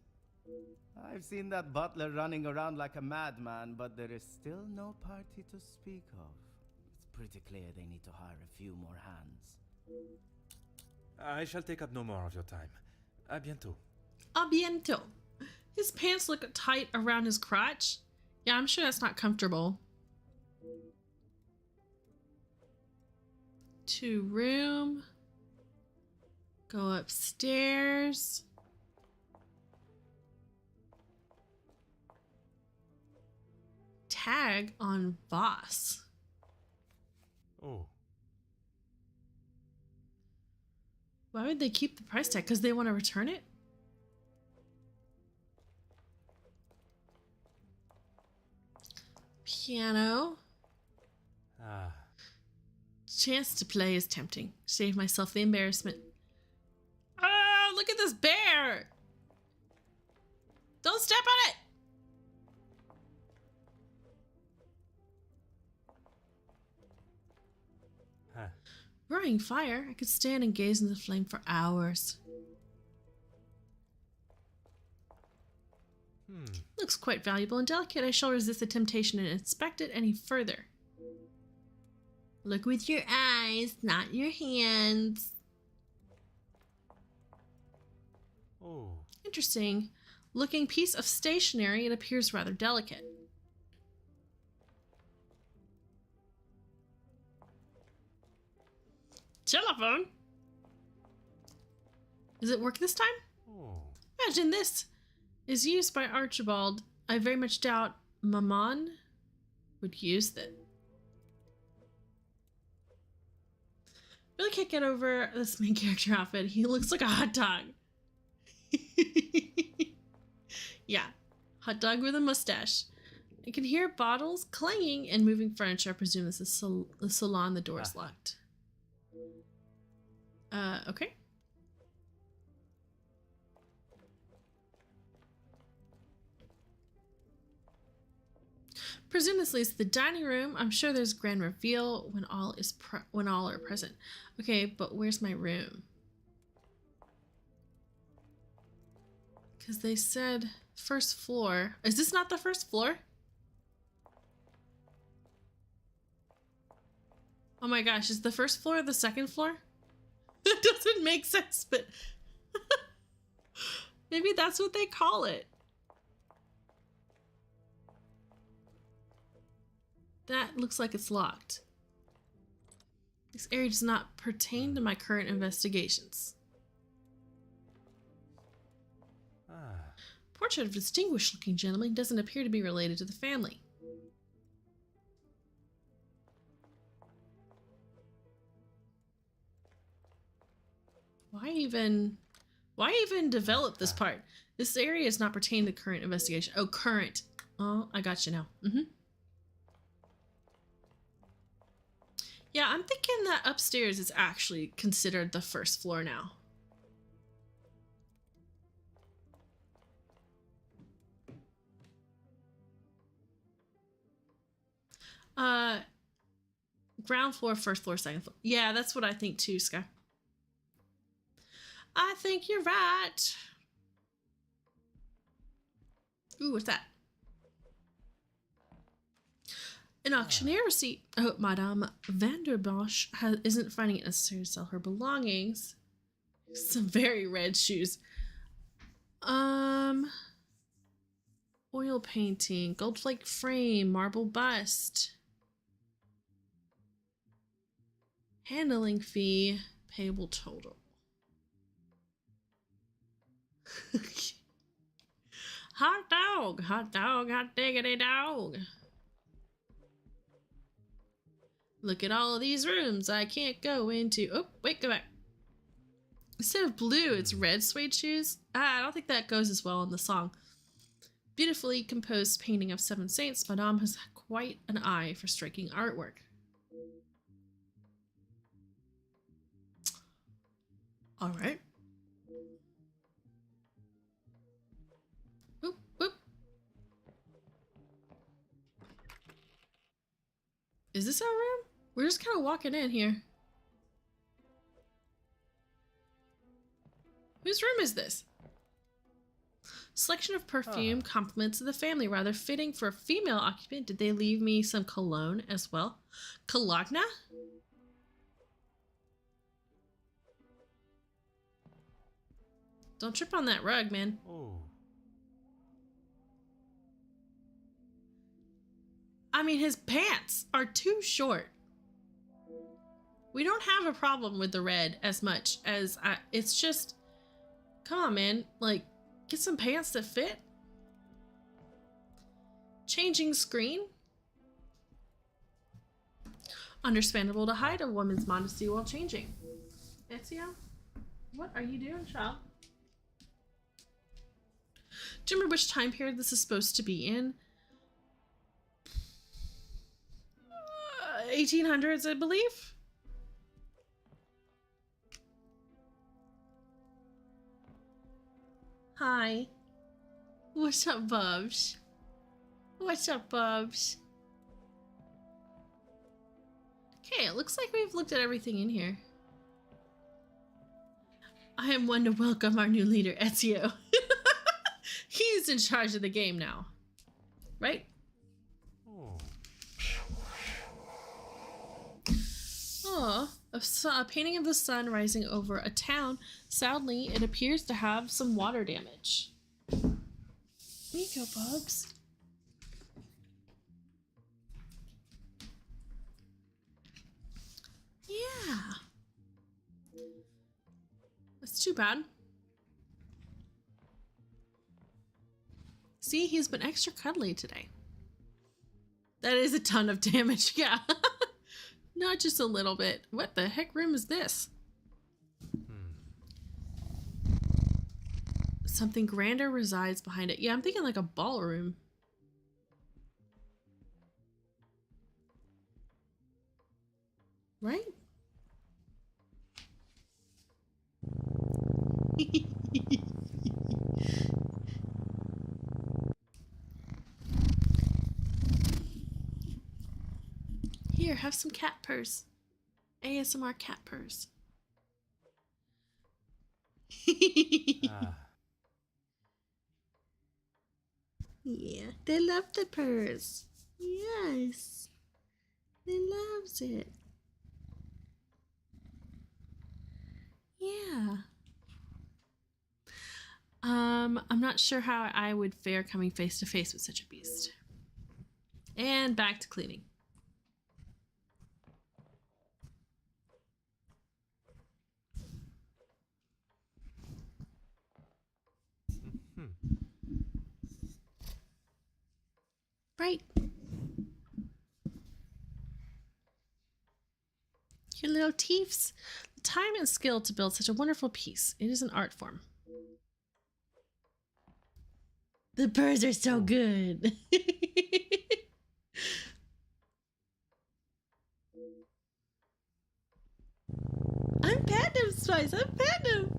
I've seen that butler running around like a madman, but there is still no party to speak of. It's pretty clear they need to hire a few more hands. I shall take up no more of your time. A bientôt. A bientôt. His pants look tight around his crotch. Yeah, I'm sure that's not comfortable. 2 room. Go upstairs. Tag on Voss. Oh. Why would they keep the price tag? Because they want to return it? Piano. Chance to play is tempting. Save myself the embarrassment. Ah, look at this bear! Don't step on it! Roaring fire. I could stand and gaze in the flame for hours. Looks quite valuable and delicate. I shall resist the temptation and inspect it any further. Look with your eyes, not your hands. Oh. Interesting. Looking piece of stationery, it appears rather delicate. Telephone? Does it work this time? Oh. Imagine this is used by Archibald. I very much doubt Maman would use it. Really can't get over this main character outfit. He looks like a hot dog. Yeah, hot dog with a mustache. I can hear bottles clanging and moving furniture. I presume this is the salon. The door's locked. Okay. Presume this leads to the dining room. I'm sure there's a grand reveal when all are present. Okay, but where's my room? Because they said first floor. Is this not the first floor? Oh my gosh, is the first floor the second floor? That doesn't make sense, but maybe that's what they call it. That looks like it's locked. This area does not pertain to my current investigations. Portrait of a distinguished looking gentleman doesn't appear to be related to the family. Why even develop this part? This area is not pertaining to current investigation. Oh, current. Oh, I got you now. Yeah, I'm thinking that upstairs is actually considered the first floor now. Ground floor, first floor, second floor. Yeah, that's what I think too, Sky. I think you're right. Ooh, what's that? An auctioneer receipt. Oh, Madame Vanderbosch isn't finding it necessary to sell her belongings. Some very red shoes. Oil painting, gold flake frame, marble bust. Handling fee, payable total. Hot dog, hot dog, hot diggity dog. Look at all of these rooms I can't go into. Oh, wait, go back. Instead of blue, it's red suede shoes. I don't think that goes as well in the song. Beautifully composed painting of 7 saints. Madame has quite an eye for striking artwork. All right. Oop, oop. Is this our room? We're just kind of walking in here. Whose room is this? Selection of perfume compliments of the family, rather fitting for a female occupant. Did they leave me some cologne as well? Cologne? Don't trip on that rug, man. Oh. I mean, his pants are too short. We don't have a problem with the red as much as it's just, come on, man. Like, get some pants that fit. Changing screen. Understandable to hide a woman's modesty while changing. Ezio, what are you doing, child? Do you remember which time period this is supposed to be in? 1800s, I believe. Hi. What's up, Bubs? What's up, Bubs? Okay, it looks like we've looked at everything in here. I am one to welcome our new leader, Ezio. He's in charge of the game now. Right? Oh, a painting of the sun rising over a town. Sadly, it appears to have some water damage. There you go, Bubs. Yeah. too bad. See, he's been extra cuddly today. That is a ton of damage, yeah. Not just a little bit. What the heck room is this? Something grander resides behind it. Yeah, I'm thinking like a ballroom. Right? Here, have some cat purrs. ASMR cat purrs. Yeah, they love the purrs. Yes. They loves it. Yeah. I'm not sure how I would fare coming face to face with such a beast. And back to cleaning. Right. Your little teeths. The time and skill to build such a wonderful piece. It is an art form. The birds are so good. I'm petting him, Spice. I'm petting him.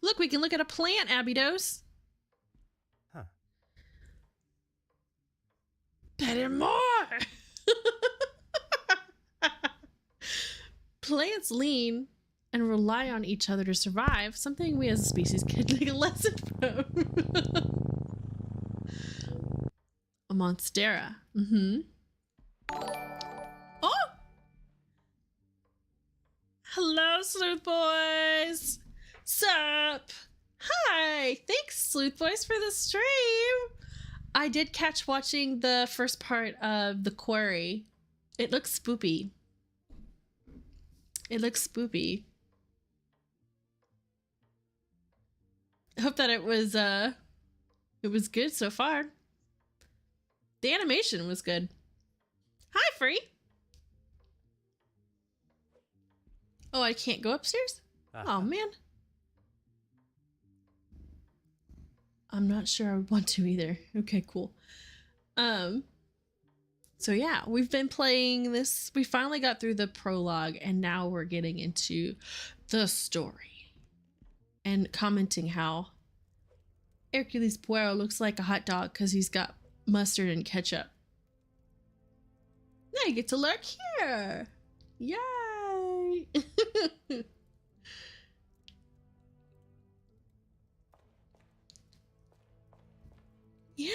Look, we can look at a plant, Abydos. Huh. Pet him more. Plants lean and rely on each other to survive, something we as a species could take a lesson from. A monstera. Oh! Hello, Sleuth Boys! Sup? Hi! Thanks, Sleuth Boys, for the stream! I did catch watching the first part of The Quarry. It looks spoopy. It looks spoopy. I hope that it was good so far. The animation was good. Hi, Free. Oh, I can't go upstairs? Oh, man. I'm not sure I would want to either. Okay, cool. So yeah, we've been playing this. We finally got through the prologue and now we're getting into the story and commenting how Hercules Poirot looks like a hot dog because he's got mustard and ketchup. Now you get to lurk here. Yay! Yeah.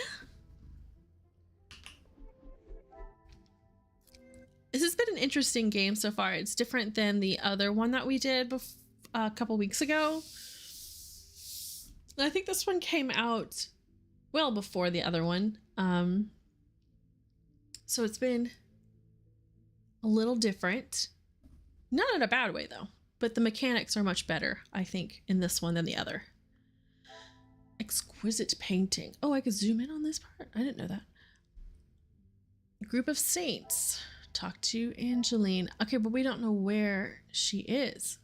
This has been an interesting game so far. It's different than the other one that we did a couple weeks ago. I think this one came out well before the other one. So it's been a little different. Not in a bad way though, but the mechanics are much better, I think, in this one than the other. Exquisite painting. Oh, I could zoom in on this part? I didn't know that. Group of saints. Talk to Angeline. Okay, but we don't know where she is.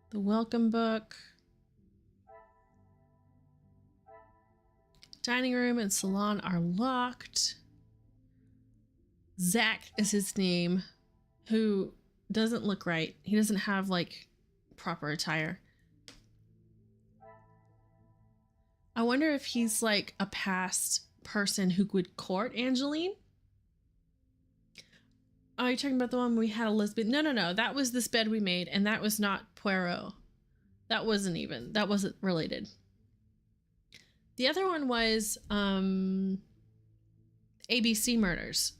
The welcome book. Dining room and salon are locked. Zach is his name, who doesn't look right. He doesn't have like proper attire. I wonder if he's like a past person who would court Angeline. Oh, you're talking about the one we had Elizabeth? No. That was this bed we made, and that was not Poirot. That wasn't related. The other one was ABC Murders.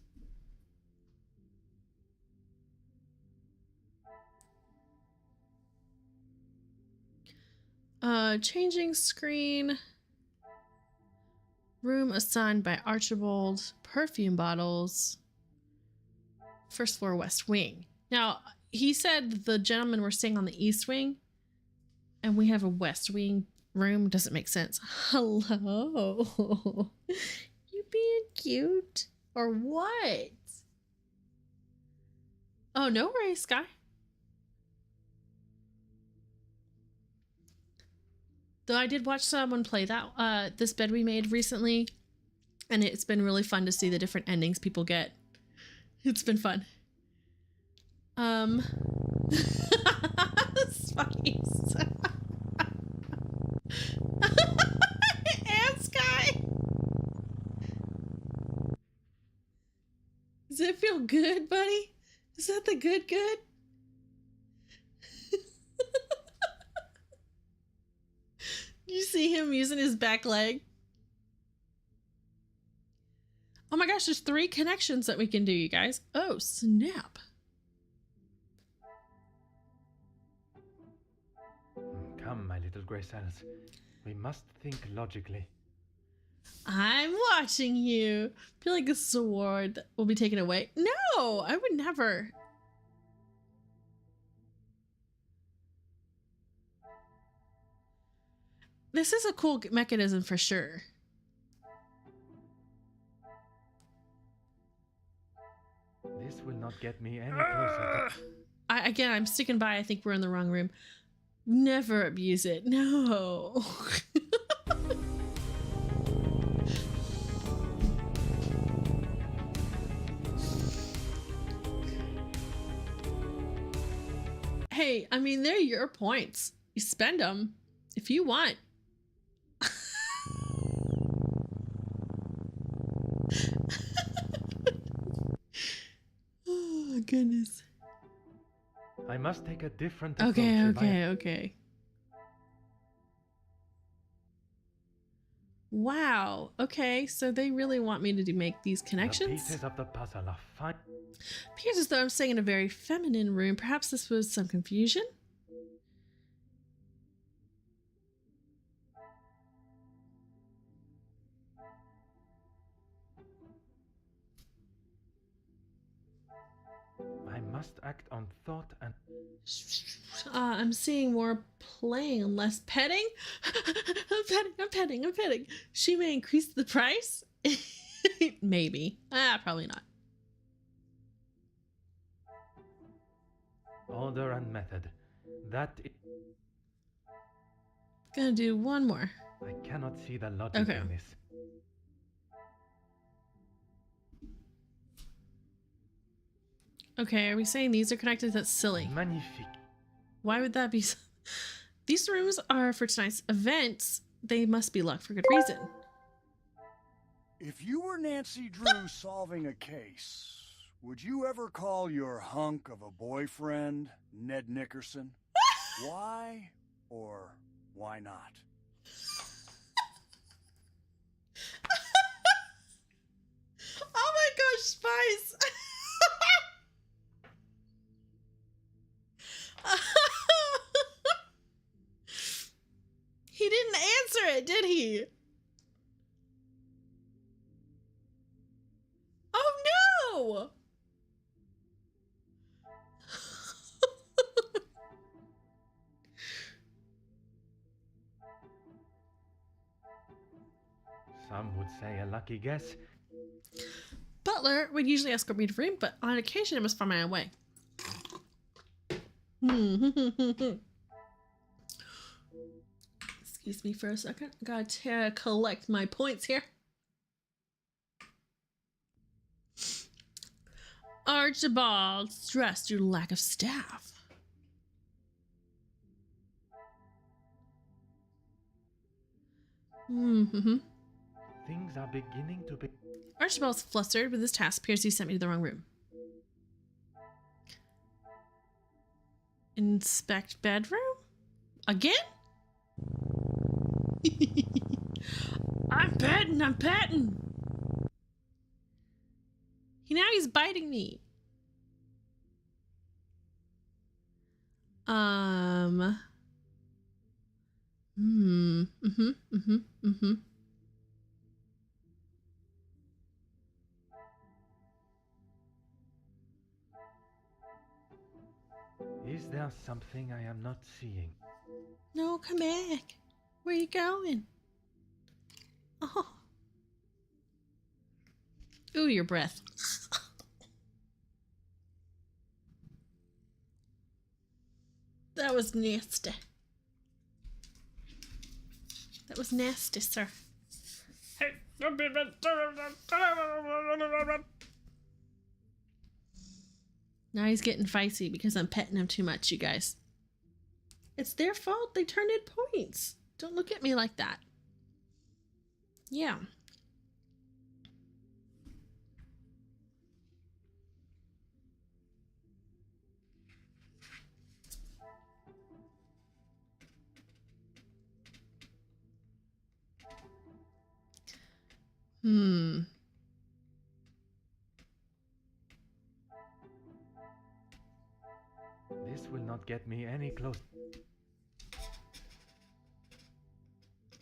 Changing screen. Room assigned by Archibald. Perfume bottles. First floor, west wing. Now, he said the gentlemen were staying on the east wing, and we have a west wing room. Doesn't make sense. Hello. You being cute? Or what? Oh, no worries, Sky. Though I did watch someone play that this bed we made recently, and it's been really fun to see the different endings people get. It's been fun. Spice. And Sky. Does it feel good, buddy? Is that the good? You see him using his back leg? Oh my gosh, there's 3 connections that we can do, you guys. Oh, snap. Come, my little gray cells. We must think logically. I'm watching you. I feel like this is a award that will be taken away. No, I would never. This is a cool mechanism for sure. This will not get me any closer. Again, I'm sticking by. I think we're in the wrong room. Never abuse it. No. Hey, I mean, they're your points. You spend them if you want. Oh, goodness. I must take a different Okay, approach. okay. Wow. Okay, so they really want me to make these The connections? pieces of the puzzle are fine. Appears as though I'm staying in a very feminine room. Perhaps this was some confusion? I must act on thought and... I'm seeing more playing and less petting. I'm petting. She may increase the price? Maybe. Probably not. Order and method. That is... Gonna do one more. I cannot see the logic in this. Okay, are we saying these are connected? That's silly. Magnifique. Why would that be? These rooms are for tonight's events. They must be locked for good reason. If you were Nancy Drew solving a case, would you ever call your hunk of a boyfriend Ned Nickerson? Why or why not? Oh my gosh, Spice! He didn't answer it, did he? Oh no! Some would say a lucky guess. Butler would usually escort me to the room, but on occasion I must find my own way. Excuse me for a second. I gotta collect my points here. Archibald, stressed due to lack of staff. Things are beginning to be... Archibald's flustered with his task. Appears he sent me to the wrong room. Inspect bedroom? Again? I'm petting. Now he's biting me. Is there something I am not seeing? No, come back. Where you going? Oh. Ooh, your breath. That was nasty. That was nasty, sir. Hey. Now he's getting feisty because I'm petting him too much, you guys. It's their fault. They turned in points. Don't look at me like that. Yeah. This will not get me any closer.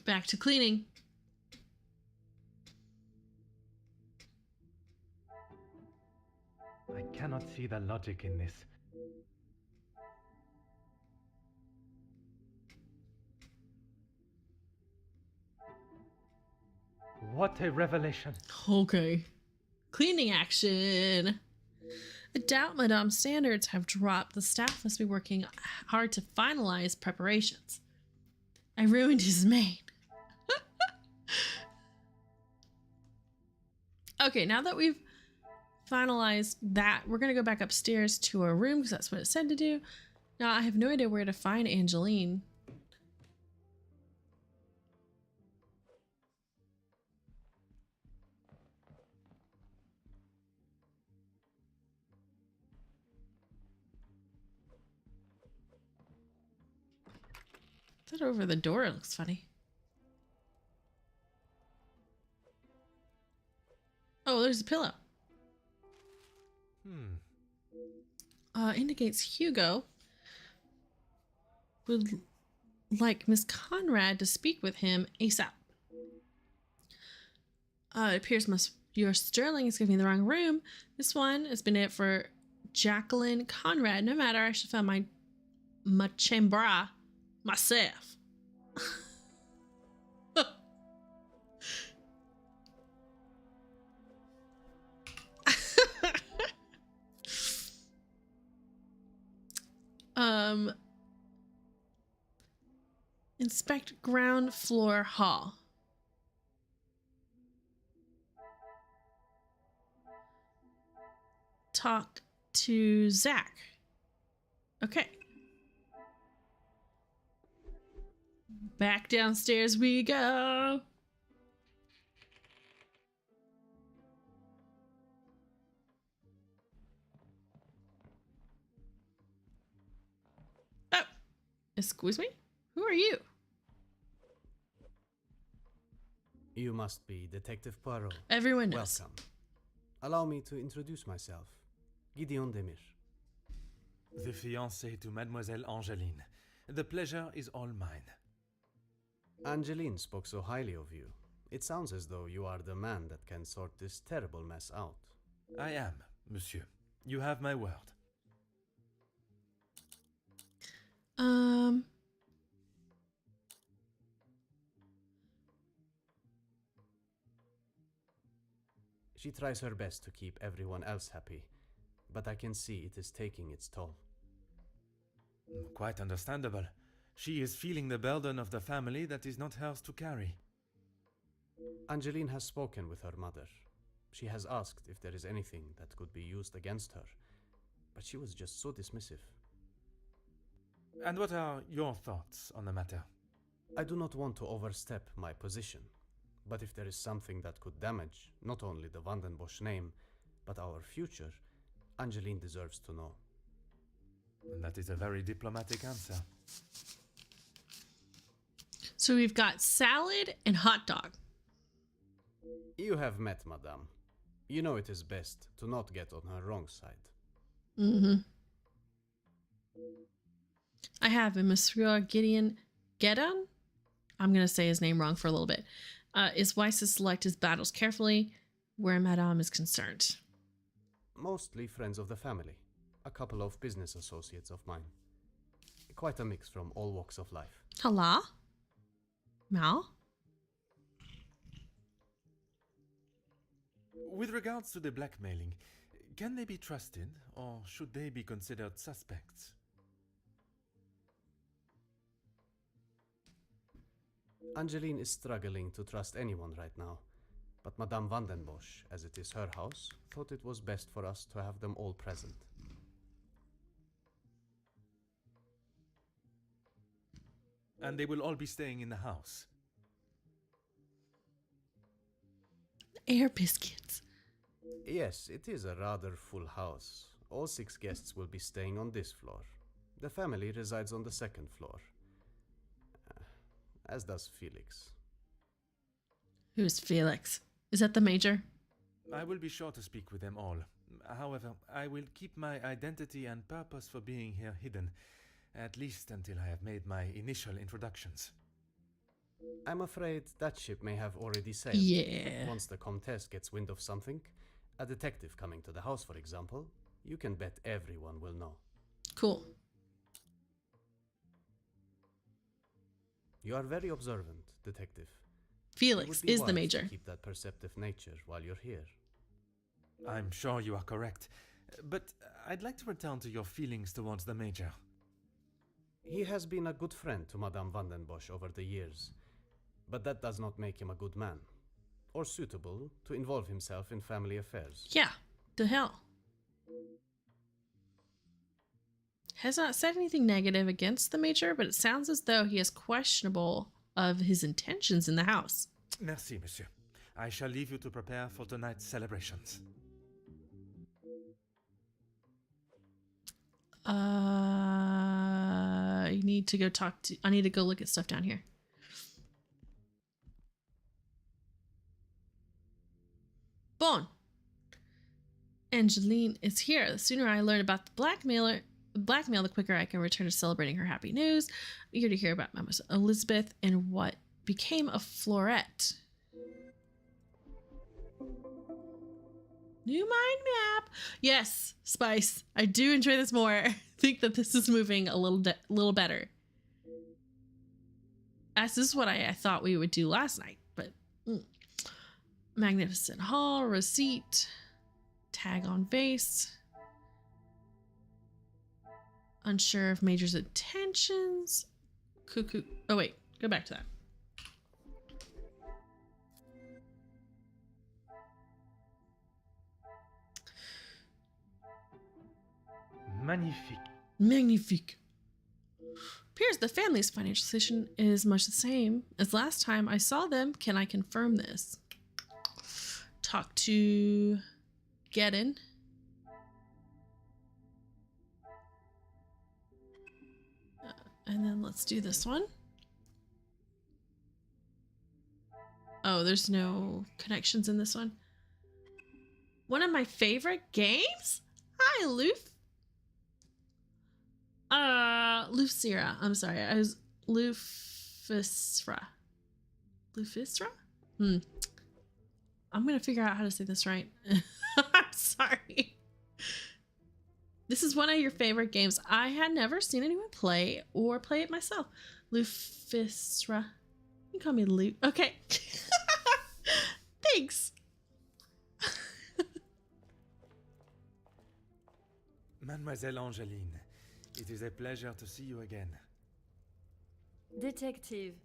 Back to cleaning. I cannot see the logic in this. What a revelation. Okay. Cleaning action. I doubt Madame's standards have dropped. The staff must be working hard to finalize preparations. I ruined his mane. Okay, now that we've finalized that, we're going to go back upstairs to our room because that's what it said to do. Now, I have no idea where to find Angeline. That over the door looks funny. Oh, there's a pillow. Indicates Hugo would like Miss Conrad to speak with him ASAP. It appears your Sterling is giving me the wrong room. This one has been it for Jacqueline Conrad. No matter, I should find my chambre myself. Inspect ground floor hall. Talk to Zach. Okay. Back downstairs we go. Oh, excuse me? Who are you? You must be Detective Poirot. Everyone knows. Welcome. Allow me to introduce myself. Gideon Demir. The fiancé to Mademoiselle Angeline. The pleasure is all mine. Angeline spoke so highly of you. It sounds as though you are the man that can sort this terrible mess out. I am, monsieur. You have my word. She tries her best to keep everyone else happy, but I can see it is taking its toll. Quite understandable. She is feeling the burden of the family that is not hers to carry. Angeline has spoken with her mother. She has asked if there is anything that could be used against her, but she was just so dismissive. And what are your thoughts on the matter? I do not want to overstep my position, but if there is something that could damage not only the Vandenbosch name, but our future, Angeline deserves to know. That is a very diplomatic answer. So we've got salad and hot dog. You have met Madame. You know it is best to not get on her wrong side. I have a Monsieur Gideon Gedon. I'm going to say his name wrong for a little bit. Is wise to select his battles carefully where Madame is concerned. Mostly friends of the family. A couple of business associates of mine. quite a mix from all walks of life. Hala? Mal? With regards to the blackmailing, can they be trusted, or should they be considered suspects? Angeline is struggling to trust anyone right now, but Madame van den Bosch, as it is her house, thought it was best for us to have them all present. And they will all be staying in the house. Air biscuits. Yes, it is a rather full house. All 6 guests will be staying on this floor. The family resides on the 2nd floor. As does Felix. Who's Felix? Is that the major? I will be sure to speak with them all. However, I will keep my identity and purpose for being here hidden, at least until I have made my initial introductions. I'm afraid that ship may have already sailed. Yeah. Once the Comtesse gets wind of something, a detective coming to the house, for example, you can bet everyone will know. Cool. You are very observant, detective. Felix is the major. To keep that perceptive nature while you're here. I'm sure you are correct, but I'd like to return to your feelings towards the major. He has been a good friend to Madame van den Bosch over the years, but that does not make him a good man, or suitable to involve himself in family affairs. Yeah, the hell. Has not said anything negative against the major, but it sounds as though he is questionable of his intentions in the house. Merci, monsieur. I shall leave you to prepare for tonight's celebrations. I need to go I need to go look at stuff down here. Bon. Angeline is here. The sooner I learn about the blackmail, the quicker I can return to celebrating her happy news. I'm eager to hear about Mademoiselle Elizabeth and what became of Florette. New mind map. Yes, Spice. I do enjoy this more. I think that this is moving a little better. As this is what I thought we would do last night, but Magnificent Hall, receipt, tag on vase. Unsure of Major's intentions. Cuckoo. Oh wait, go back to that. Magnifique. Magnifique. Appears the family's financial situation is much the same as last time I saw them. Can I confirm this? Talk to Gedden. And then let's do this one. Oh, there's no connections in this one. One of my favorite games? Hi, Lucira. I'm sorry. I was Lufisra. Lufisra? I'm gonna figure out how to say this right. I'm sorry. This is one of your favorite games. I had never seen anyone play or play it myself. Lufisra. You can call me Lu. Okay. Thanks. Mademoiselle Angeline, it is a pleasure to see you again. Detective,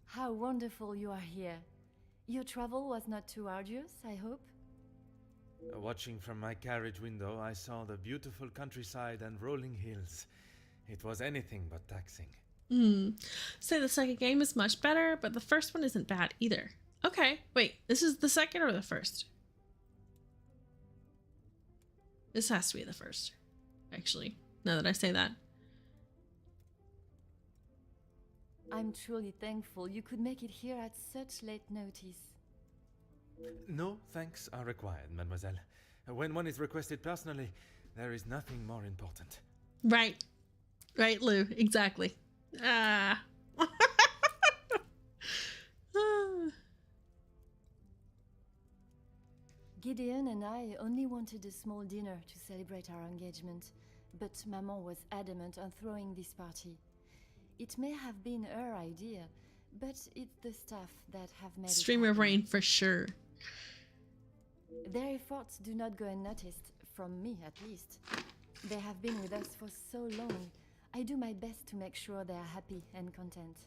how wonderful you are here. Your travel was not too arduous, I hope? Watching from my carriage window, I saw the beautiful countryside and rolling hills. It was anything but taxing. Say the second game is much better, but the first one isn't bad either. Okay, wait, this is the second or the first? This has to be the first, actually, now that I say that. I'm truly thankful you could make it here at such late notice. No thanks are required, mademoiselle. When one is requested personally, there is nothing more important. Right. Right, Lou. Exactly. Gideon and I only wanted a small dinner to celebrate our engagement, but Maman was adamant on throwing this party. It may have been her idea, but it's the staff that have made Streamer it happen. brain for sure. Their efforts do not go unnoticed, from me at least. They have been with us for so long. I do my best to make sure they are happy and content.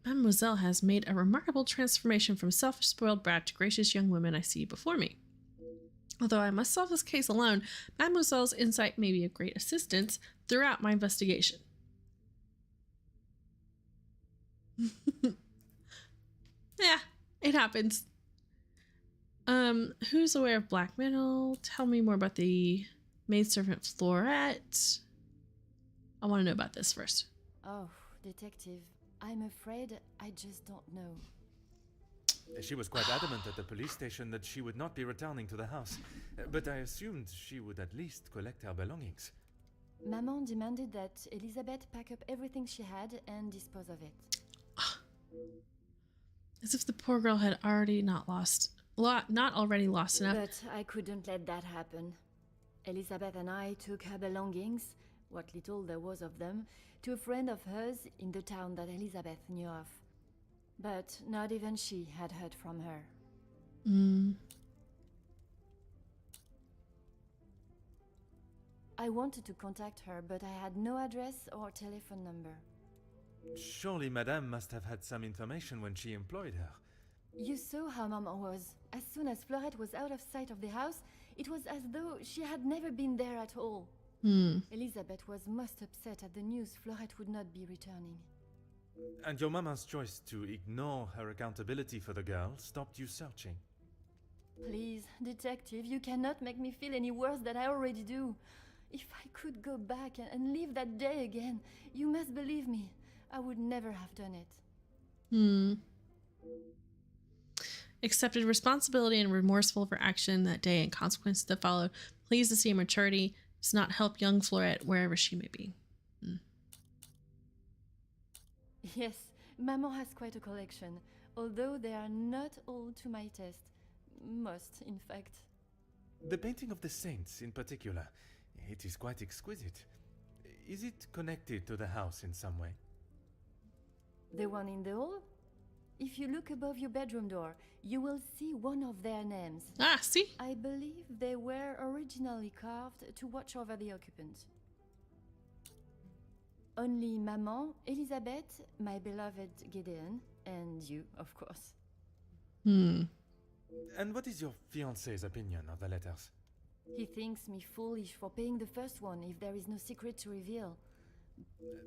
Mademoiselle has made a remarkable transformation from selfish spoiled brat to gracious young woman I see before me. Although I must solve this case alone, Mademoiselle's insight may be of great assistance throughout my investigation. Yeah, it happens. Who's aware of blackmail? Tell me more about the maidservant Florette. I want to know about this first. Oh, detective, I'm afraid I just don't know. She was quite adamant at the police station that she would not be returning to the house, but I assumed she would at least collect her belongings. Maman demanded that Elizabeth pack up everything she had and dispose of it. As if the poor girl had already not already lost enough. But I couldn't let that happen. Elizabeth and I took her belongings, what little there was of them, to a friend of hers in the town that Elizabeth knew of. But not even she had heard from her. I wanted to contact her, but I had no address or telephone number. Surely Madame must have had some information when she employed her. You saw how Maman was. As soon as Florette was out of sight of the house, it was as though she had never been there at all. Elizabeth was most upset at the news Florette would not be returning. And your mama's choice to ignore her accountability for the girl stopped you searching. Please, detective, you cannot make me feel any worse than I already do. If I could go back and live that day again, you must believe me, I would never have done it. Accepted responsibility and remorseful for action that day and consequences that followed. Pleased to see maturity does not help young Florette wherever she may be. Yes, Maman has quite a collection, although they are not all to my taste. Most, in fact. The painting of the saints in particular, it is quite exquisite. Is it connected to the house in some way? The one in the hall? If you look above your bedroom door, you will see one of their names. Ah, see? I believe they were originally carved to watch over the occupant. Only Maman, Elizabeth, my beloved Gideon, and you, of course. And what is your fiancé's opinion of the letters? He thinks me foolish for paying the first one if there is no secret to reveal.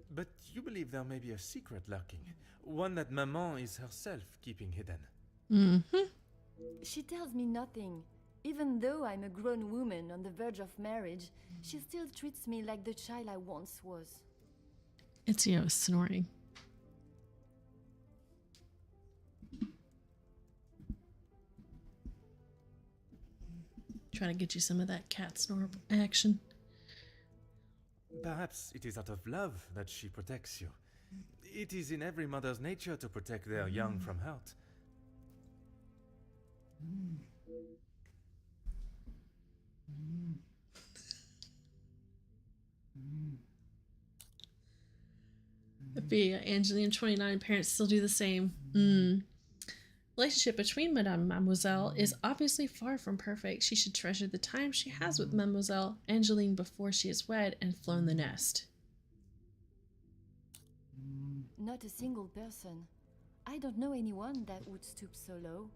But you believe there may be a secret lurking, one that Maman is herself keeping hidden. She tells me nothing. Even though I'm a grown woman on the verge of marriage, she still treats me like the child I once was. Ezio is snoring. Trying to get you some of that cat snore action. Perhaps it is out of love that she protects you. It is in every mother's nature to protect their young from hurt. The Angeline 29 parents still do the same. Relationship between Madame and Mademoiselle is obviously far from perfect. She should treasure the time she has with Mademoiselle Angeline before she is wed and flown the nest. Not a single person. I don't know anyone that would stoop so low.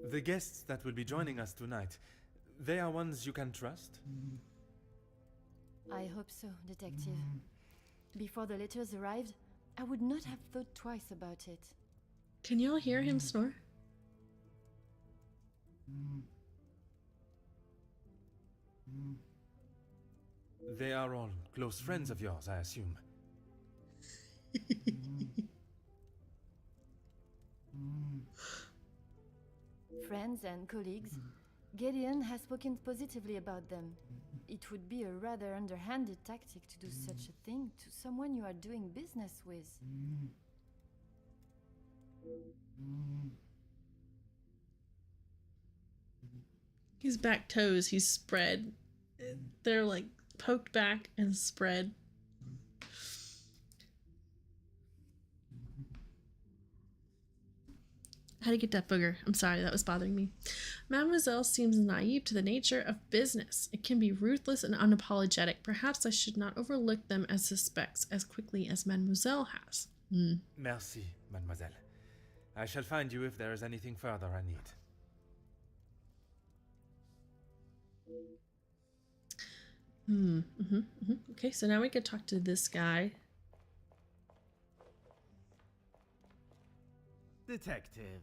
The guests that will be joining us tonight, they are ones you can trust? I hope so, detective. Before the letters arrived, I would not have thought twice about it. Can you all hear him snore? They are all close friends of yours, I assume. Friends and colleagues, Gideon has spoken positively about them. It would be a rather underhanded tactic to do such a thing to someone you are doing business with. His back toes, he's spread they're like poked back and spread. How to get that booger? I'm sorry, that was bothering me. Mademoiselle seems naive to the nature of business. It can be ruthless and unapologetic. Perhaps I should not overlook them as suspects as quickly as Mademoiselle has. Merci, mademoiselle. I shall find you if there is anything further I need. Okay, so now we could talk to this guy. Detective,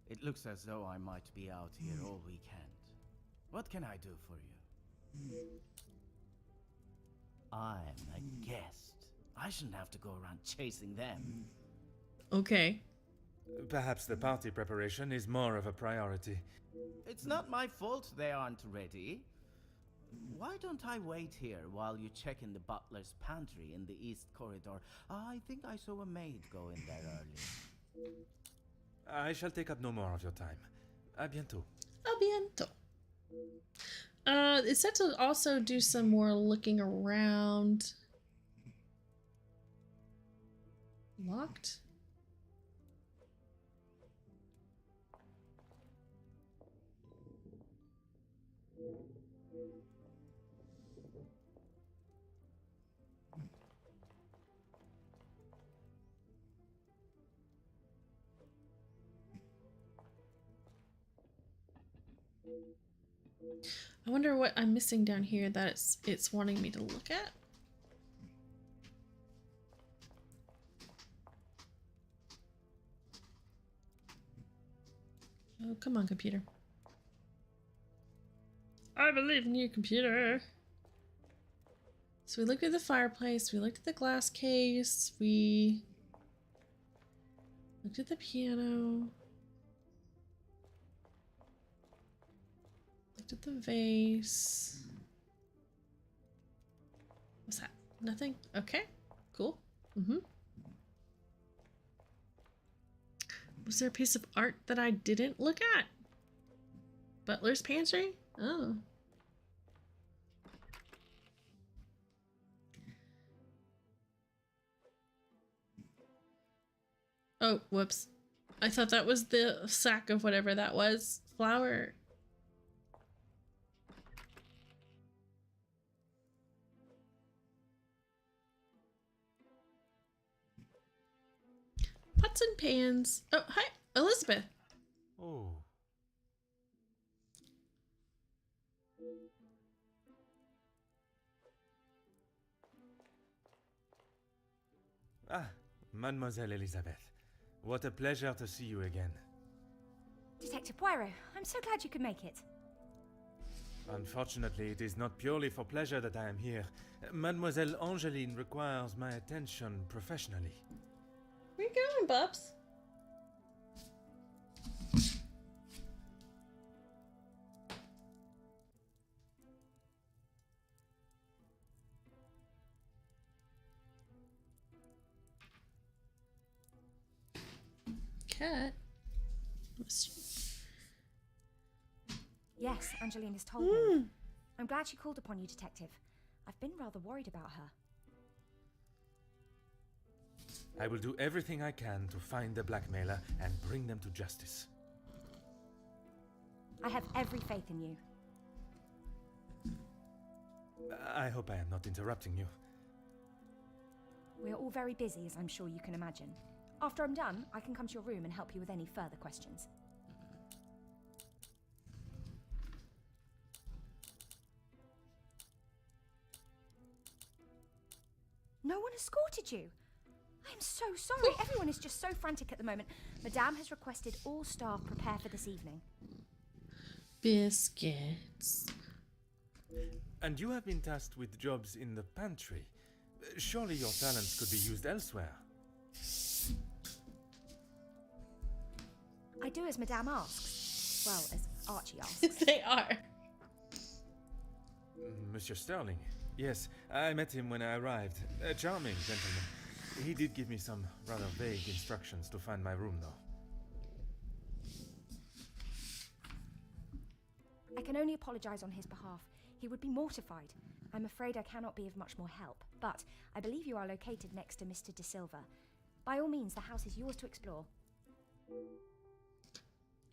it looks as though I might be out here all weekend. What can I do for you? I'm a guest. I shouldn't have to go around chasing them. Okay. Perhaps the party preparation is more of a priority. It's not my fault they aren't ready. Why don't I wait here while you check in the butler's pantry in the east corridor? I think I saw a maid go in there earlier. I shall take up no more of your time. A bientôt. A bientôt. It said to also do some more looking around. Locked? I wonder what I'm missing down here that it's wanting me to look at. Oh, come on, computer. I believe in you, computer. So we looked at the fireplace, we looked at the glass case, we looked at the piano. Looked at the vase. What's that? Nothing? Okay, cool. Was there a piece of art that I didn't look at? Butler's pantry? Oh. Oh, whoops. I thought that was the sack of whatever that was. Flour. Pots and pans. Oh, hi, Elizabeth. Oh. Ah, Mademoiselle Elizabeth. What a pleasure to see you again. Detective Poirot, I'm so glad you could make it. Unfortunately, it is not purely for pleasure that I am here. Mademoiselle Angeline requires my attention professionally. Where you going, Bubs? Cat? Yes, Angeline has told me. I'm glad she called upon you, Detective. I've been rather worried about her. I will do everything I can to find the blackmailer and bring them to justice. I have every faith in you. I hope I am not interrupting you. We're all very busy, as I'm sure you can imagine. After I'm done, I can come to your room and help you with any further questions. No one escorted you. I'm so sorry. Everyone is just so frantic at the moment. Madame has requested all staff prepare for this evening. Biscuits. And you have been tasked with jobs in the pantry. Surely your talents could be used elsewhere. I do as Madame asks. Well, as Archie asks. They are. Monsieur Sterling. Yes, I met him when I arrived. A charming gentleman. He did give me some rather vague instructions to find my room, though. I can only apologize on his behalf. He would be mortified. I'm afraid I cannot be of much more help, but I believe you are located next to Mr. De Silva. By all means, the house is yours to explore.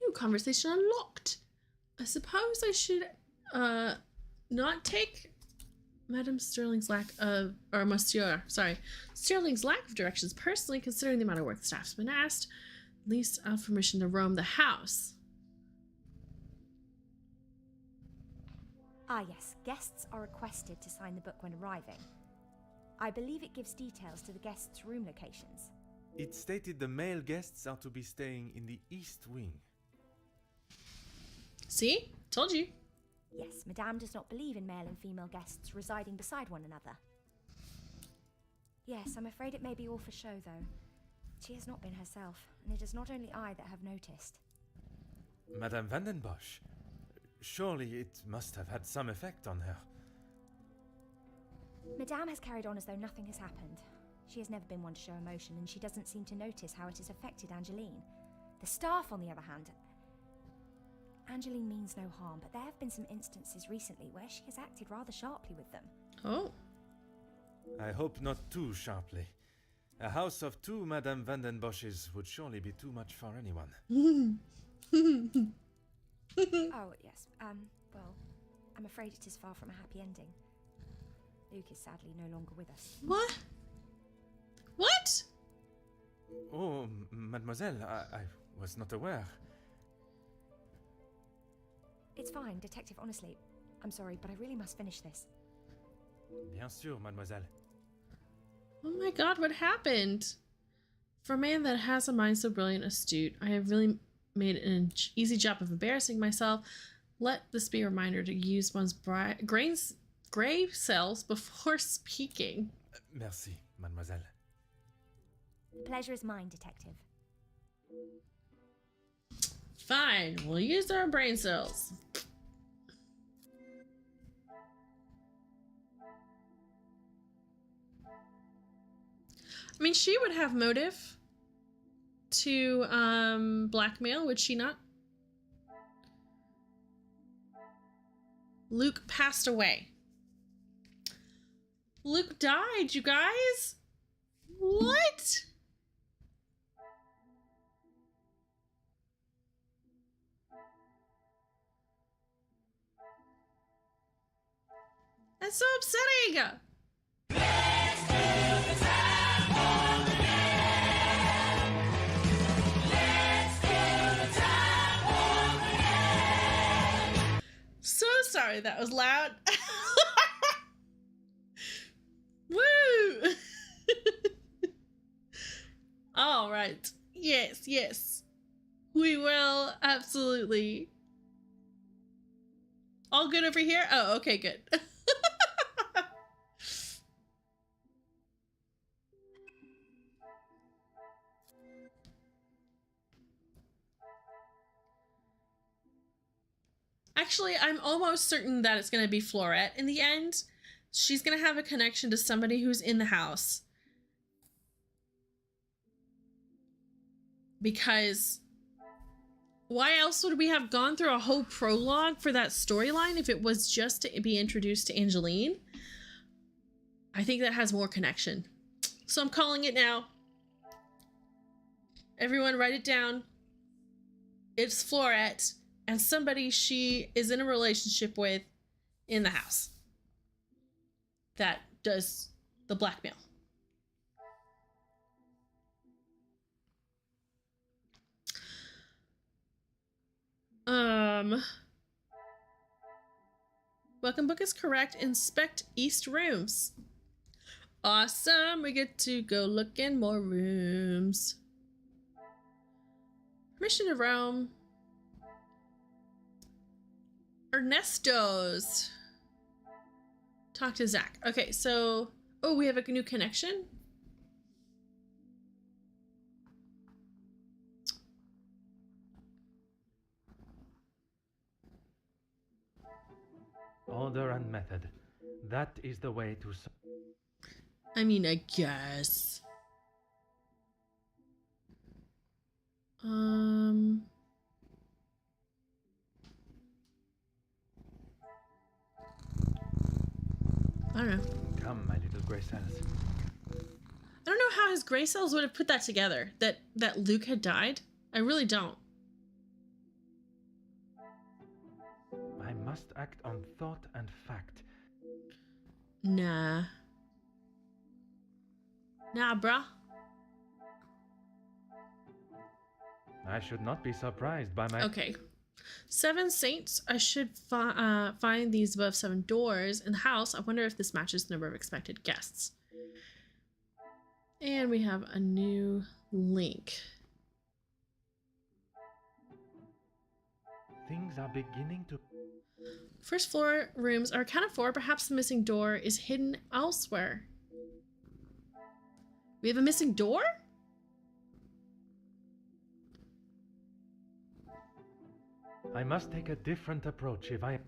New conversation unlocked. I suppose I should not take Madame Sterling's lack of, or Monsieur, sorry, Sterling's lack of directions personally, considering the amount of work the staff's been asked. At least I'll have permission to roam the house. Ah yes, guests are requested to sign the book when arriving. I believe it gives details to the guests' room locations. It stated the male guests are to be staying in the East Wing. See? Told you. Yes, Madame does not believe in male and female guests residing beside one another. Yes, I'm afraid it may be all for show, though. She has not been herself, and it is not only I that have noticed. Madame van den Bosch. Surely it must have had some effect on her. Madame has carried on as though nothing has happened. She has never been one to show emotion, and she doesn't seem to notice how it has affected Angeline. The staff, on the other hand... Angeline means no harm, but there have been some instances recently where she has acted rather sharply with them. Oh. I hope not too sharply. A house of 2 Madame van den Bosches would surely be too much for anyone. Oh, yes. Well, I'm afraid it is far from a happy ending. Luke is sadly no longer with us. What? What? Oh, mademoiselle, I was not aware. It's fine, Detective, honestly. I'm sorry, but I really must finish this. Bien sûr, mademoiselle. Oh my god, what happened? For a man that has a mind so brilliant, astute, I have really made an easy job of embarrassing myself. Let this be a reminder to use one's grey cells before speaking. Merci, mademoiselle. The pleasure is mine, Detective. Fine, we'll use our brain cells. I mean, she would have motive to blackmail, would she not? Luke passed away. Luke died, you guys? What? That's so upsetting! So sorry that was loud. Woo! All right. Yes, yes. We will absolutely. All good over here? Oh, okay, good. Actually, I'm almost certain that it's going to be Florette in the end. She's going to have a connection to somebody who's in the house. Because why else would we have gone through a whole prologue for that storyline if it was just to be introduced to Angeline? I think that has more connection. So I'm calling it now. Everyone write it down. It's Florette and somebody she is in a relationship with in the house that does the blackmail. Welcome book is correct. Inspect East rooms. Awesome. We get to go look in more rooms. Permission to roam. Ernesto's. Talk to Zach. Okay, so... Oh, we have a new connection? Order and method. That is the way to... I mean, I guess. I don't know. Come, my little gray cells. I don't know how his gray cells would have put that together, that Luke had died. I really don't. I must act on thought and fact. Nah. Nah, bruh. I should not be surprised by my... Okay. 7 saints. I should find these above 7 doors in the house. I wonder if this matches the number of expected guests. And we have a new link. Things are beginning to... First floor rooms are accounted for. Perhaps the missing door is hidden elsewhere. We have a missing door? I must take a different approach if I...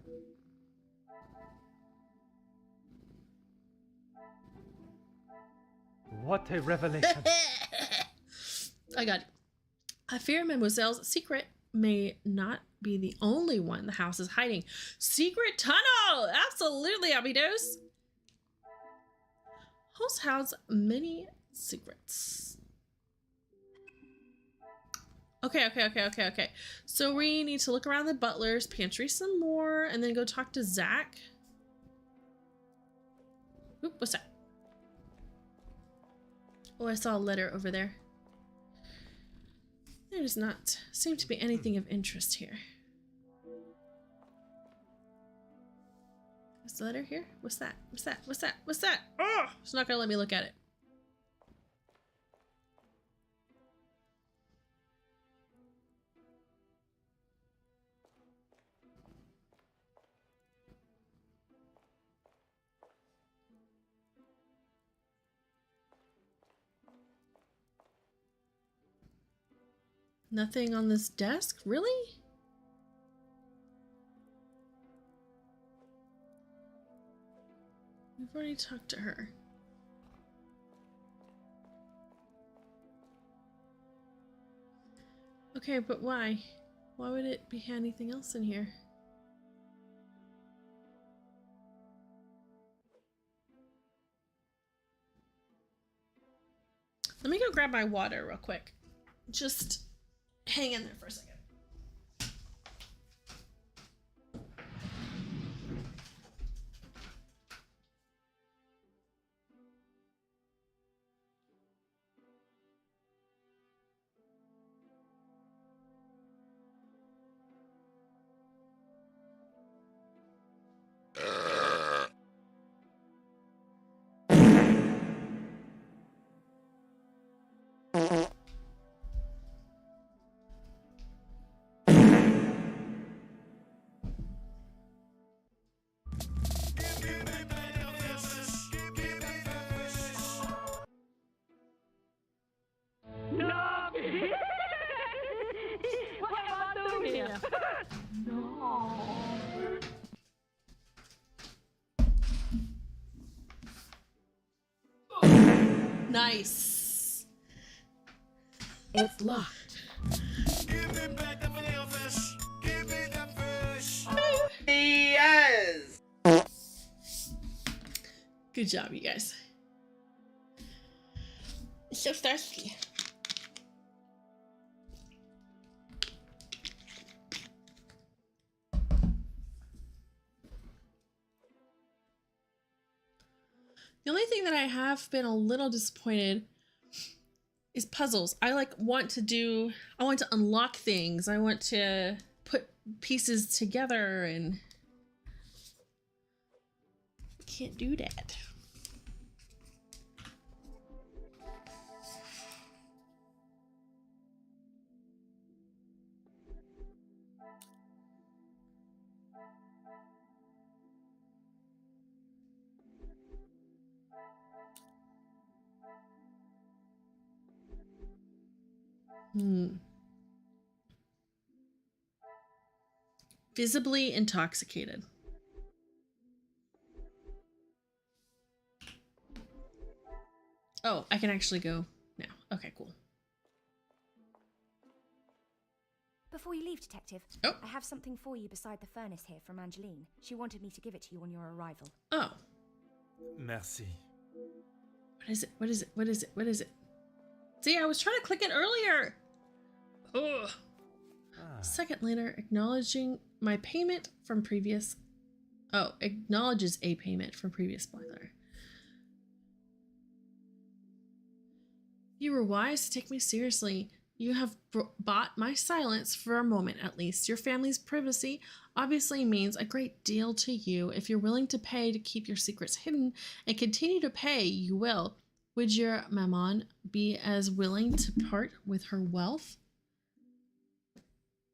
What a revelation! I got it. I fear Mademoiselle's secret may not be the only one the house is hiding. Secret tunnel! Absolutely, amigos! House has many secrets. Okay. So we need to look around the butler's pantry some more and then go talk to Zach. Oop, what's that? Oh, I saw a letter over there. There does not seem to be anything of interest here. Is the letter here? What's that? Oh, it's not gonna let me look at it. Nothing on this desk? Really? We've already talked to her. Okay, but why? Why would it be anything else in here? Let me go grab my water real quick. Just hang in there for a second. Nice. It's locked. Yes. Good job, you guys. So thirsty. The only thing that I have been a little disappointed is puzzles. I want to unlock things. I want to put pieces together and can't do that. Visibly intoxicated. Oh, I can actually go now. Okay, cool. Before you leave, Detective, I have something for you beside the furnace here from Angeline. She wanted me to give it to you on your arrival. Oh. Merci. What is it? What is it? What is it? What is it? See, I was trying to click it earlier. Ugh. A second later, acknowledging my payment from previous. Oh, acknowledges a payment from previous blackletter. You were wise to take me seriously. You have bought my silence for a moment at least. Your family's privacy obviously means a great deal to you. If you're willing to pay to keep your secrets hidden and continue to pay, you will. Would your maman be as willing to part with her wealth?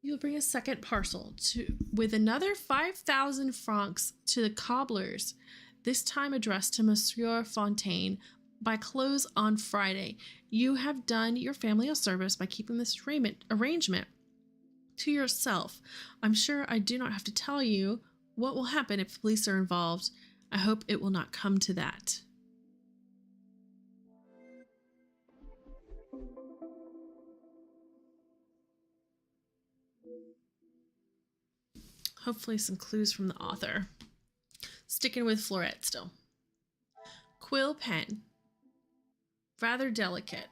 You'll bring a second parcel with another 5,000 francs to the cobblers, this time addressed to Monsieur Fontaine, by close on Friday. You have done your family a service by keeping this arrangement to yourself. I'm sure I do not have to tell you what will happen if the police are involved. I hope it will not come to that. Hopefully some clues from the author. Sticking with Florette still. Quill pen. Rather delicate.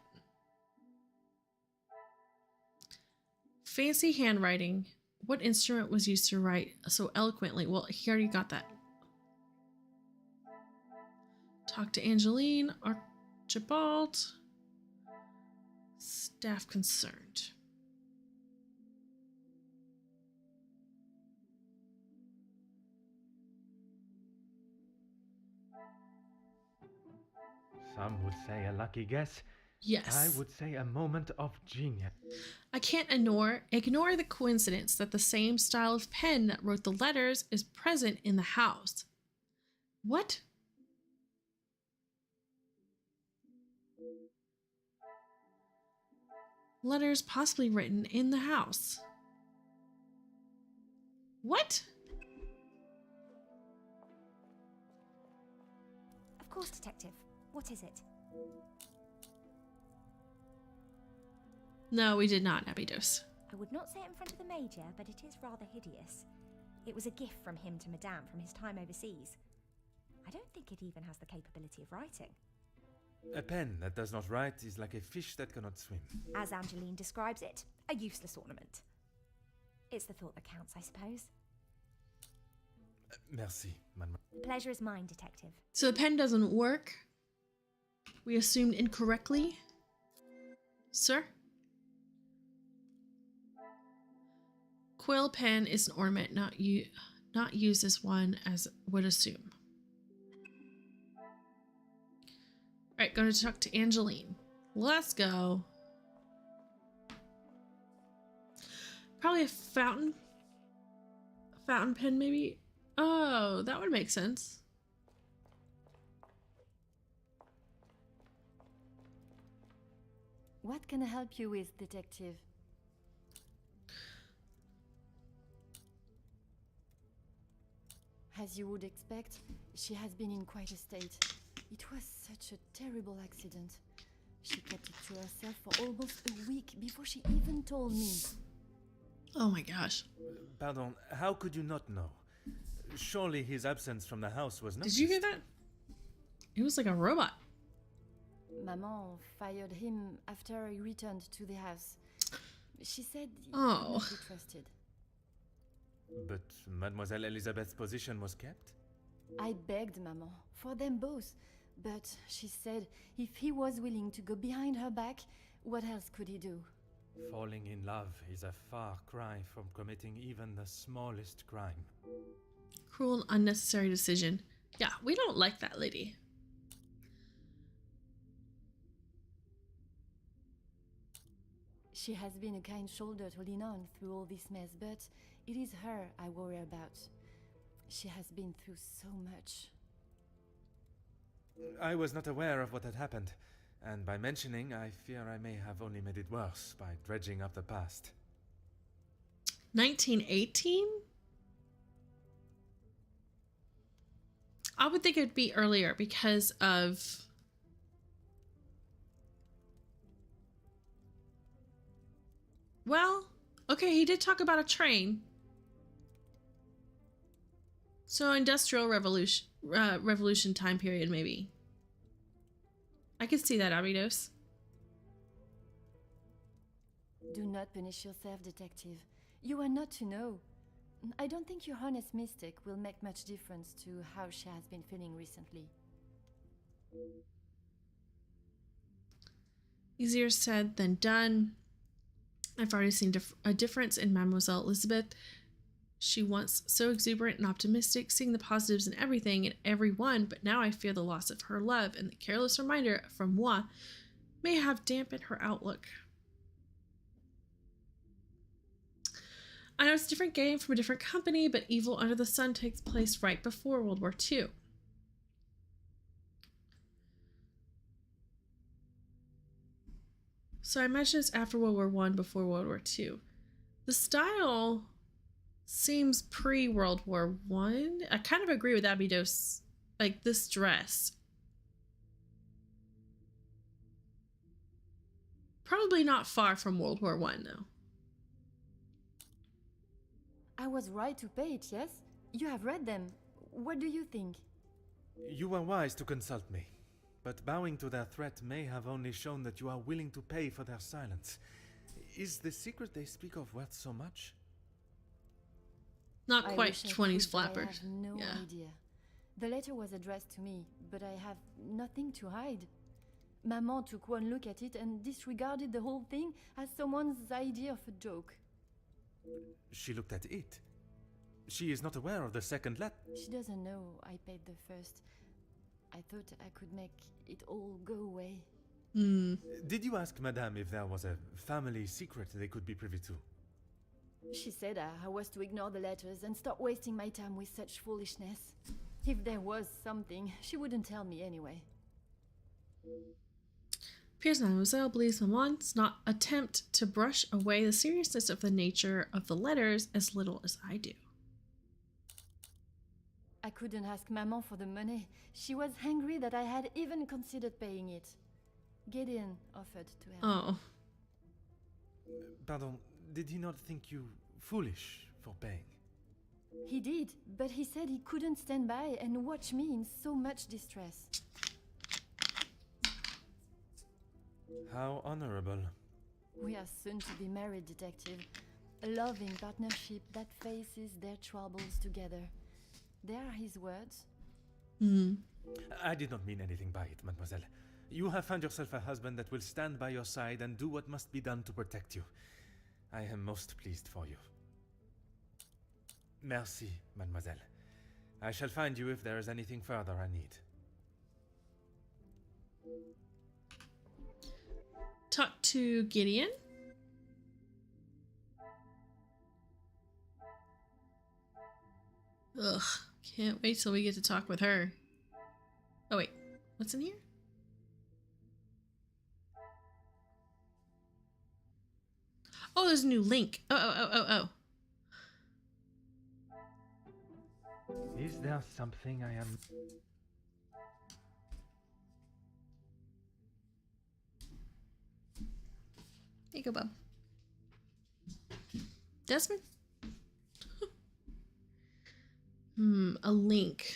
Fancy handwriting. What instrument was used to write so eloquently? Well, he already got that. Talk to Angeline. Archibald. Staff concerned. Some would say a lucky guess. Yes. I would say a moment of genius. I can't ignore the coincidence that the same style of pen that wrote the letters is present in the house. What? Letters possibly written in the house. What? Of course, Detective. What is it? No, we did not, Abydos. I would not say it in front of the Major, but it is rather hideous. It was a gift from him to Madame from his time overseas. I don't think it even has the capability of writing. A pen that does not write is like a fish that cannot swim. As Angeline describes it, a useless ornament. It's the thought that counts, I suppose. Merci, mademoiselle. The pleasure is mine, Detective. So the pen doesn't work? We assumed incorrectly? Sir? Quill pen is an ornament, not used as one as would assume. Alright, going to talk to Angeline. Let's go. Probably a fountain pen, maybe? Oh, that would make sense. What can I help you with, Detective? As you would expect, she has been in quite a state. It was such a terrible accident. She kept it to herself for almost a week before she even told me. Oh my gosh. Pardon, how could you not know? Surely his absence from the house was noticed. Did you hear that? It was like a robot. Maman fired him after he returned to the house. She said he could Oh. not be trusted. But Mademoiselle Elizabeth's position was kept? I begged Maman for them both, but she said if he was willing to go behind her back, what else could he do? Falling in love is a far cry from committing even the smallest crime. Cruel and unnecessary decision. Yeah, we don't like that lady. She has been a kind shoulder to lean on through all this mess, but it is her I worry about. She has been through so much. I was not aware of what had happened, and by mentioning, I fear I may have only made it worse by dredging up the past. 1918? I would think it'd be earlier because of... Well, okay, he did talk about a train. So Industrial Revolution. Revolution time period, maybe. I could see that, Abydos. Do not punish yourself, detective. You are not to know. I don't think your honest mistake will make much difference to how she has been feeling recently. Easier said than done. I've already seen a difference in Mademoiselle Elizabeth. She once so exuberant and optimistic, seeing the positives in everything and everyone, but now I fear the loss of her love, and the careless reminder from moi may have dampened her outlook. I know it's a different game from a different company, but Evil Under the Sun takes place right before World War II. So I imagine it's after World War I, before World War II. The style seems pre-World War I. I kind of agree with Abydos. Like, this dress. Probably not far from World War I, though. I was right to pay it, yes? You have read them. What do you think? You were wise to consult me, but bowing to their threat may have only shown that you are willing to pay for their silence. Is the secret they speak of worth so much? Not quite 20s flappers. I have no idea. The letter was addressed to me, but I have nothing to hide. Maman took one look at it and disregarded the whole thing as someone's idea of a joke. She looked at it. She is not aware of the second letter. She doesn't know I paid the first. I thought I could make it all go away. Did you ask Madame if there was a family secret they could be privy to? She said I was to ignore the letters and stop wasting my time with such foolishness. If there was something, she wouldn't tell me anyway. Appears Mademoiselle believes Maman's not attempt to brush away the seriousness of the nature of the letters as little as I do. I couldn't ask Maman for the money. She was angry that I had even considered paying it. Gideon offered to help. Oh. Pardon, did he not think you foolish for paying? He did, but he said he couldn't stand by and watch me in so much distress. How honorable. We are soon to be married, detective. A loving partnership that faces their troubles together. They are his words. I did not mean anything by it, mademoiselle. You have found yourself a husband that will stand by your side and do what must be done to protect you. I am most pleased for you. Merci, mademoiselle. I shall find you if there is anything further I need. Talk to Gideon. Ugh, can't wait till we get to talk with her. Oh wait, what's in here? Oh, there's a new link. Oh. Is there something I am... Here you go, bub. Desmond? A link.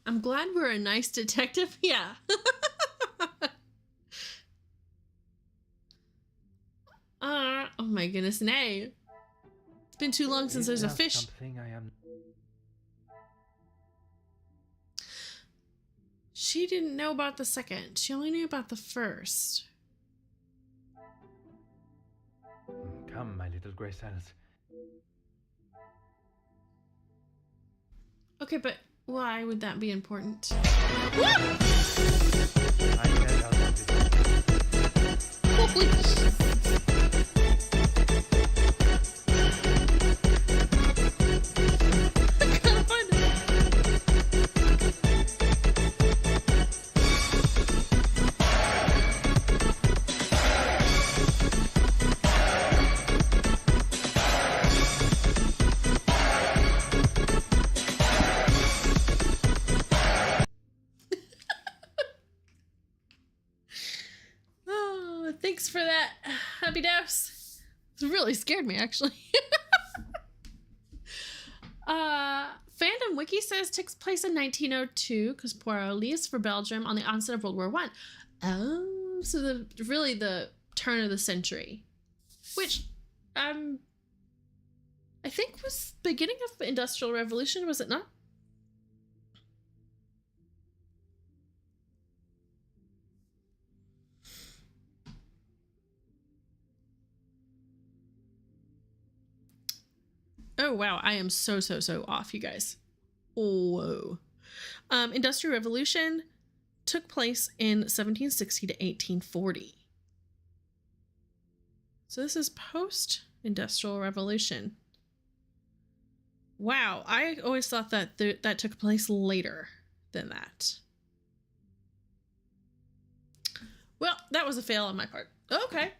I'm glad we're a nice detective. Yeah. Oh my goodness, nay. It's been too long since there's a fish. Something I am... She didn't know about the second. She only knew about the first. Come, my little grey cells. Okay, but why would that be important? Holy shit. thanks for that, happy dose. It really scared me, actually. Fandom Wiki says takes place in 1902 because Poirot leaves for Belgium on the onset of World War One. Oh, so the turn of the century, which I think was beginning of the Industrial Revolution, was it not? Oh, wow. I am so off, you guys. Whoa. Industrial Revolution took place in 1760 to 1840. So this is post-Industrial Revolution. Wow. I always thought that that took place later than that. Well, that was a fail on my part. Okay.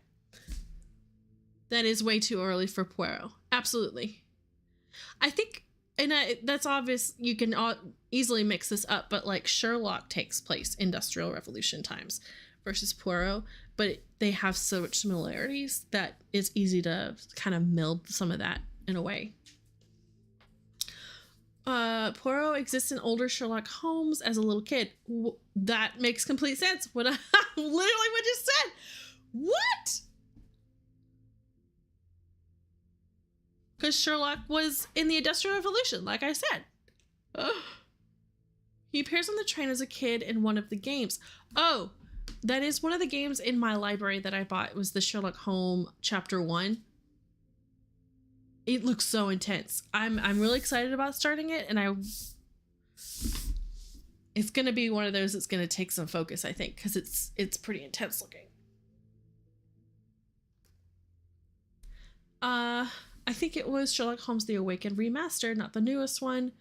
That is way too early for Poirot. Absolutely. I think, and that's obvious, you can easily mix this up, but like Sherlock takes place Industrial Revolution times versus Poirot, but they have so much similarities that it's easy to kind of meld some of that in a way. Poirot exists in older Sherlock Holmes as a little kid. That makes complete sense. Literally what you said. What? Because Sherlock was in the Industrial Revolution, like I said. Ugh. He appears on the train as a kid in one of the games. Oh, that is one of the games in my library that I bought. It was the Sherlock Holmes Chapter 1. It looks so intense. I'm really excited about starting it, and it's gonna be one of those that's gonna take some focus, I think, because it's pretty intense looking. I think it was Sherlock Holmes The Awakened Remastered, not the newest one.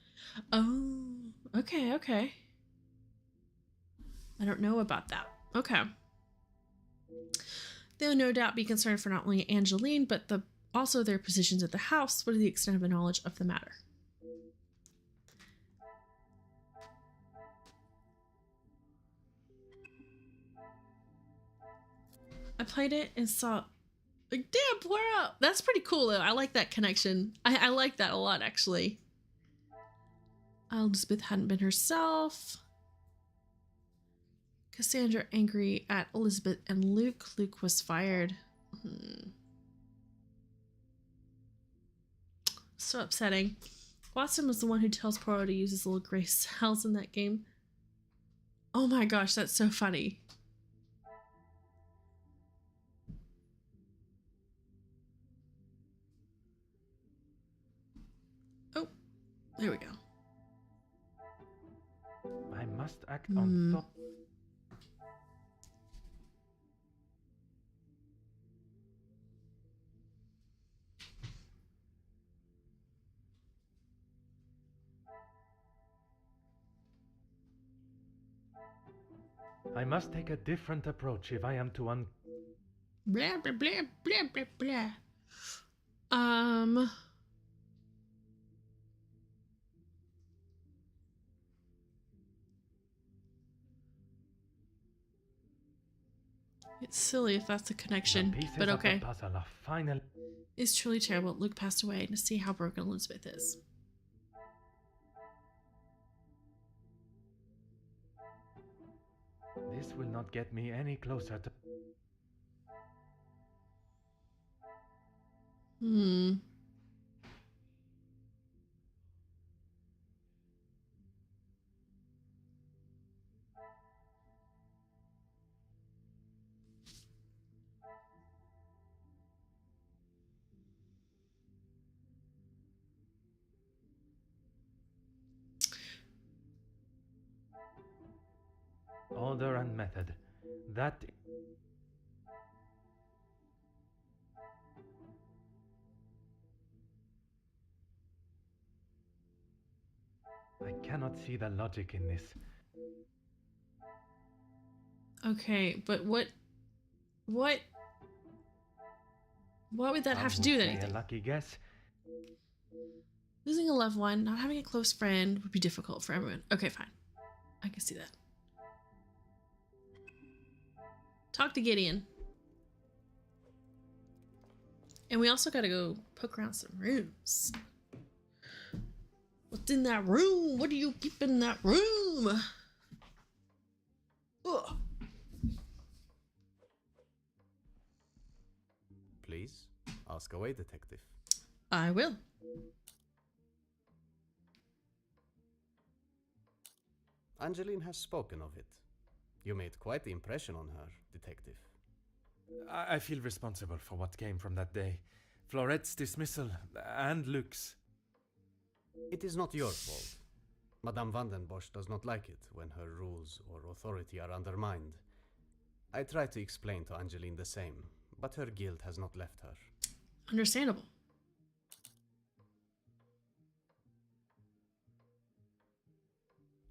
Oh, okay. I don't know about that. Okay. They'll no doubt be concerned for not only Angeline, but also their positions at the house. What is the extent of the knowledge of the matter? I played it and saw... Like, damn, Poirot! That's pretty cool, though. I like that connection. I like that a lot, actually. Elizabeth hadn't been herself. Cassandra angry at Elizabeth and Luke. Luke was fired. So upsetting. Watson was the one who tells Poirot to use his little gray cells in that game. Oh my gosh, that's so funny. Oh, there we go. I must act on top. I must take a different approach if I am to Blah, blah, blah, blah, blah, blah. It's silly if that's a connection, but okay. It's truly terrible. Luke passed away to see how broken Elizabeth is. This will not get me any closer to... Order and method. That... I cannot see the logic in this. Okay, but what would that have to do with anything? A lucky guess. Losing a loved one, not having a close friend would be difficult for everyone. Okay, fine. I can see that. Talk to Gideon. And we also gotta go poke around some rooms. What's in that room? What do you keep in that room? Ugh. Please, ask away, detective. I will. Angeline has spoken of it. You made quite the impression on her, detective. I feel responsible for what came from that day. Florette's dismissal and Luke's. It is not your fault. Madame Vandenbosch does not like it when her rules or authority are undermined. I try to explain to Angeline the same, but her guilt has not left her. Understandable.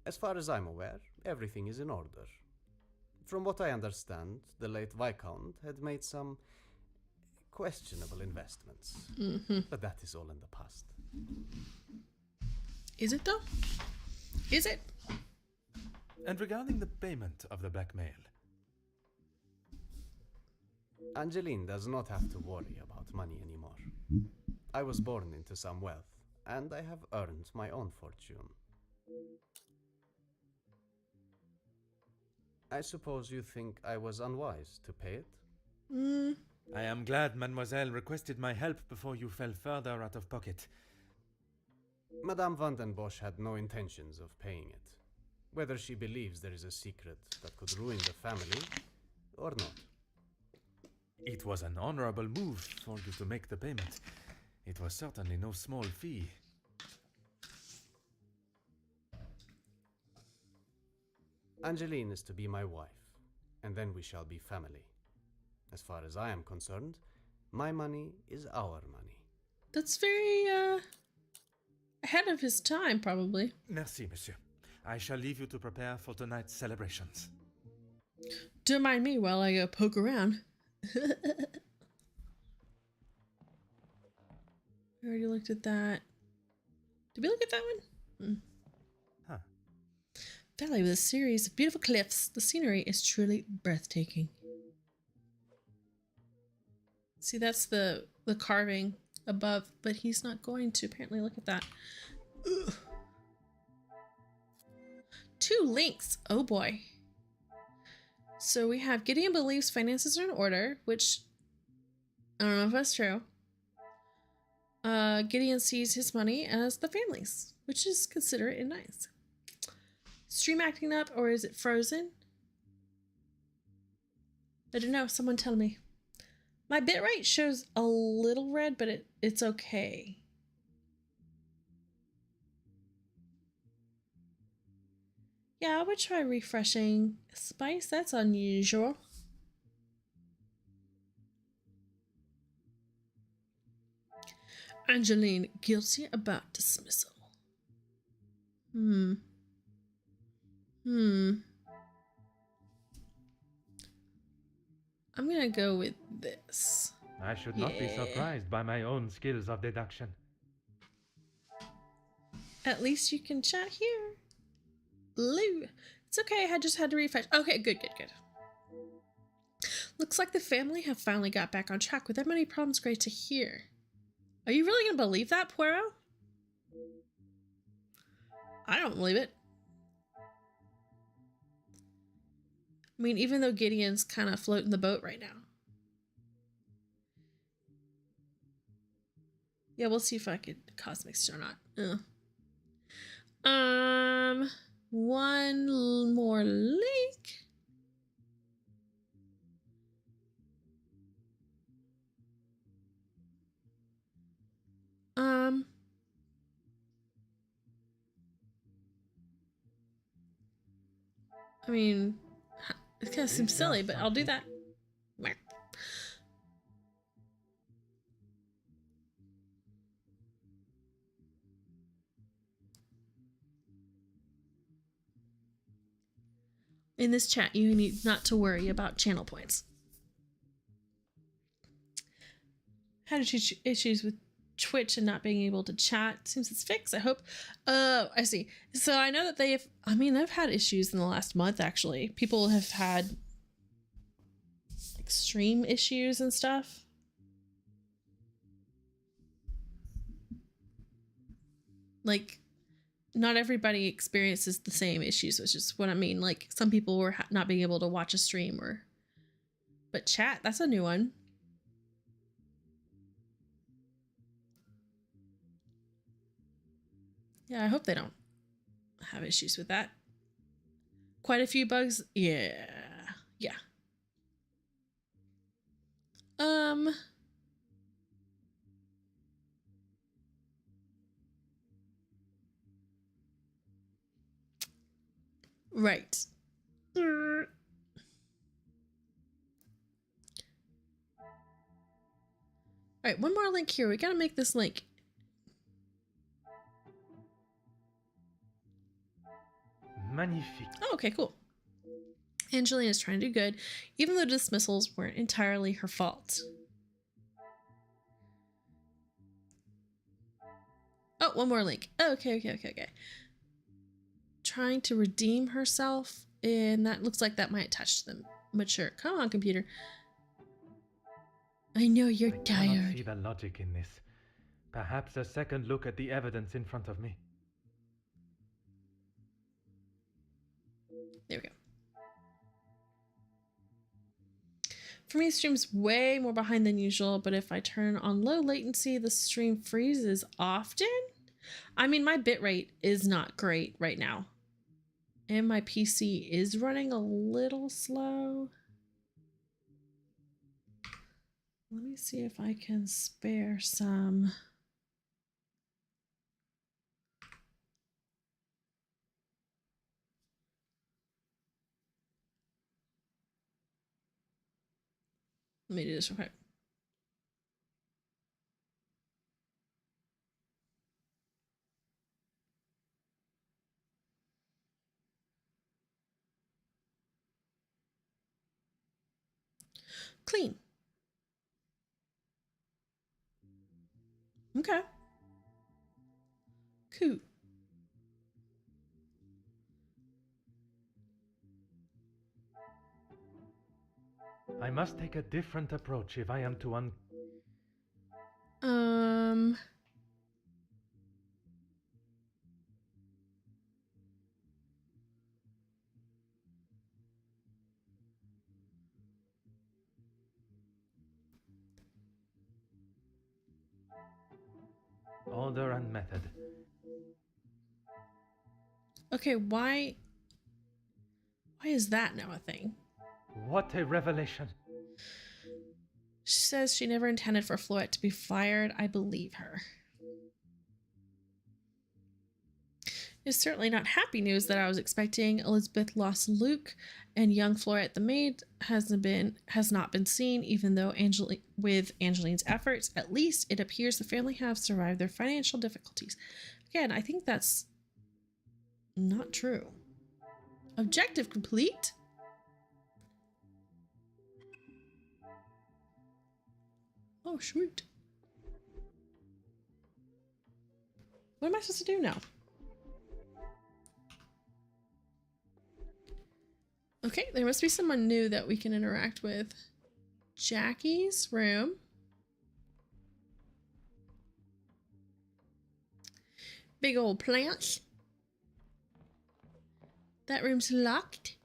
As far as I'm aware, everything is in order. From what I understand, the late Viscount had made some questionable investments. But that is all in the past. Is it though? Is it? And regarding the payment of the blackmail? Angeline does not have to worry about money anymore. I was born into some wealth, and I have earned my own fortune. I suppose you think I was unwise to pay it? I am glad Mademoiselle requested my help before you fell further out of pocket. Madame Vandenbosch had no intentions of paying it. Whether she believes there is a secret that could ruin the family, or not. It was an honorable move for you to make the payment. It was certainly no small fee. Angeline is to be my wife, and then we shall be family. As far as I am concerned, my money is our money. That's very, ahead of his time, probably. Merci, monsieur. I shall leave you to prepare for tonight's celebrations. Don't mind me while I go poke around. We already looked at that. Did we look at that one? Huh. Valley with a series of beautiful cliffs. The scenery is truly breathtaking. See, that's the carving above, but he's not going to apparently look at that. Ugh. 2 links. Oh boy. So we have Gideon believes finances are in order, which I don't know if that's true. Gideon sees his money as the family's, which is considerate and nice. Stream acting up, or is it frozen? I don't know. Someone tell me. My bitrate shows a little red, but it's okay. Yeah, I would try refreshing. Spice, that's unusual. Angeline, guilty about dismissal. I'm gonna go with this. I should not be surprised by my own skills of deduction. At least you can chat here. Lou. It's okay, I just had to refresh. Okay, good. Looks like the family have finally got back on track with that many problems. Great to hear. Are you really gonna believe that, Poirot? I don't believe it. I mean, even though Gideon's kind of floating the boat right now. Yeah, we'll see if I could cosmics or not. One more link. I mean, it kind of seems silly, but I'll do that. In this chat, you need not to worry about channel points. Had issues with Twitch and not being able to chat. Seems it's fixed, I hope. I see. So I know that they've had issues in the last month, actually. People have had extreme issues and stuff. Like, not everybody experiences the same issues, which is what I mean. Like, some people were not being able to watch a stream or... But chat, that's a new one. Yeah, I hope they don't have issues with that. Quite a few bugs. Yeah. Yeah. Right. All right, one more link here. We gotta make this link. Magnifique. Oh, okay, cool. Angelina's trying to do good, even though dismissals weren't entirely her fault. Oh, one more link. Oh, okay. Trying to redeem herself, and that looks like that might touch them. Mature. Come on, computer. I know you're I tired. cannot see the logic in this. Perhaps a second look at the evidence in front of me. There we go. For me, the stream's way more behind than usual, but if I turn on low latency, the stream freezes often? I mean, my bitrate is not great right now. And my PC is running a little slow. Let me see if I can spare some. Let me do this real quick. Clean. Okay. Cool. I must take a different approach if I am to order and method. Okay, why is that now a thing? What a revelation. She says she never intended for Floette to be fired. I believe her. It's certainly not happy news that I was expecting. Elizabeth lost Luke, and young Floette the maid has not been seen, even though with Angeline's efforts, at least it appears the family have survived their financial difficulties. Again, I think that's not true. Objective complete? Oh, shoot. What am I supposed to do now? Okay, there must be someone new that we can interact with. Jackie's room. Big old plants. That room's locked.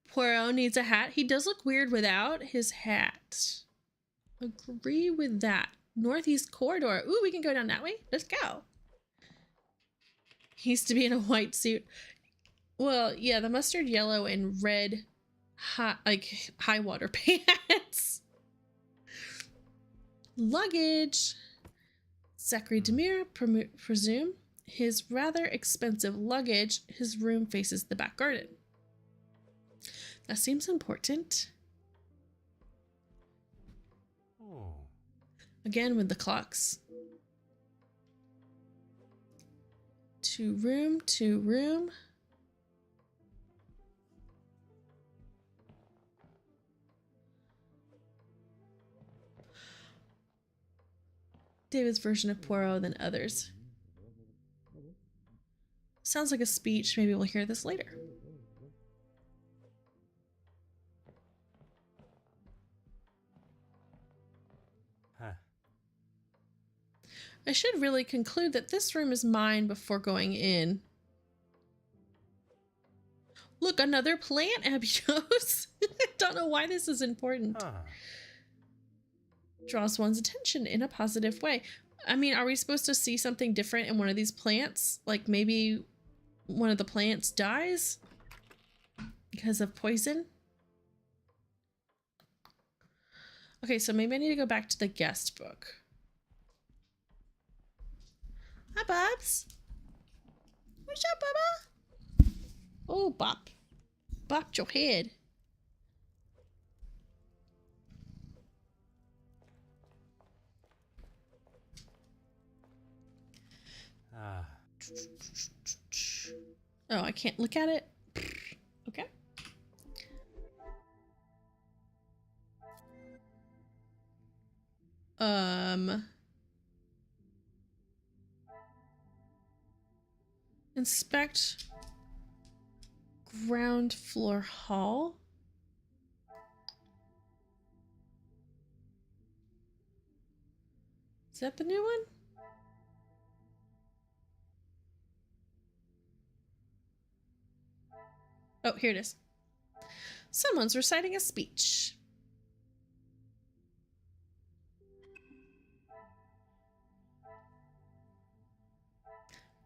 Poirot needs a hat. He does look weird without his hat. Agree with that. Northeast corridor. Ooh, we can go down that way. Let's go. He used to be in a white suit. Well, yeah, the mustard yellow and red high water pants. Luggage. Zachary Demir, presume. His rather expensive luggage. His room faces the back garden. That seems important. Oh. Again with the clocks. To room. David's version of Poirot than others. Sounds like a speech. Maybe we'll hear this later. I should really conclude that this room is mine before going in. Look, another plant, Abios. I don't know why this is important. Draws one's attention in a positive way. I mean, are we supposed to see something different in one of these plants? Like maybe one of the plants dies because of poison? Okay, so maybe I need to go back to the guest book. Hi, Bobs. What's up, Bubba? Oh, Bop. Bopped your head. Oh, I can't look at it? Okay. Inspect ground floor hall. Is that the new one? Oh, here it is. Someone's reciting a speech.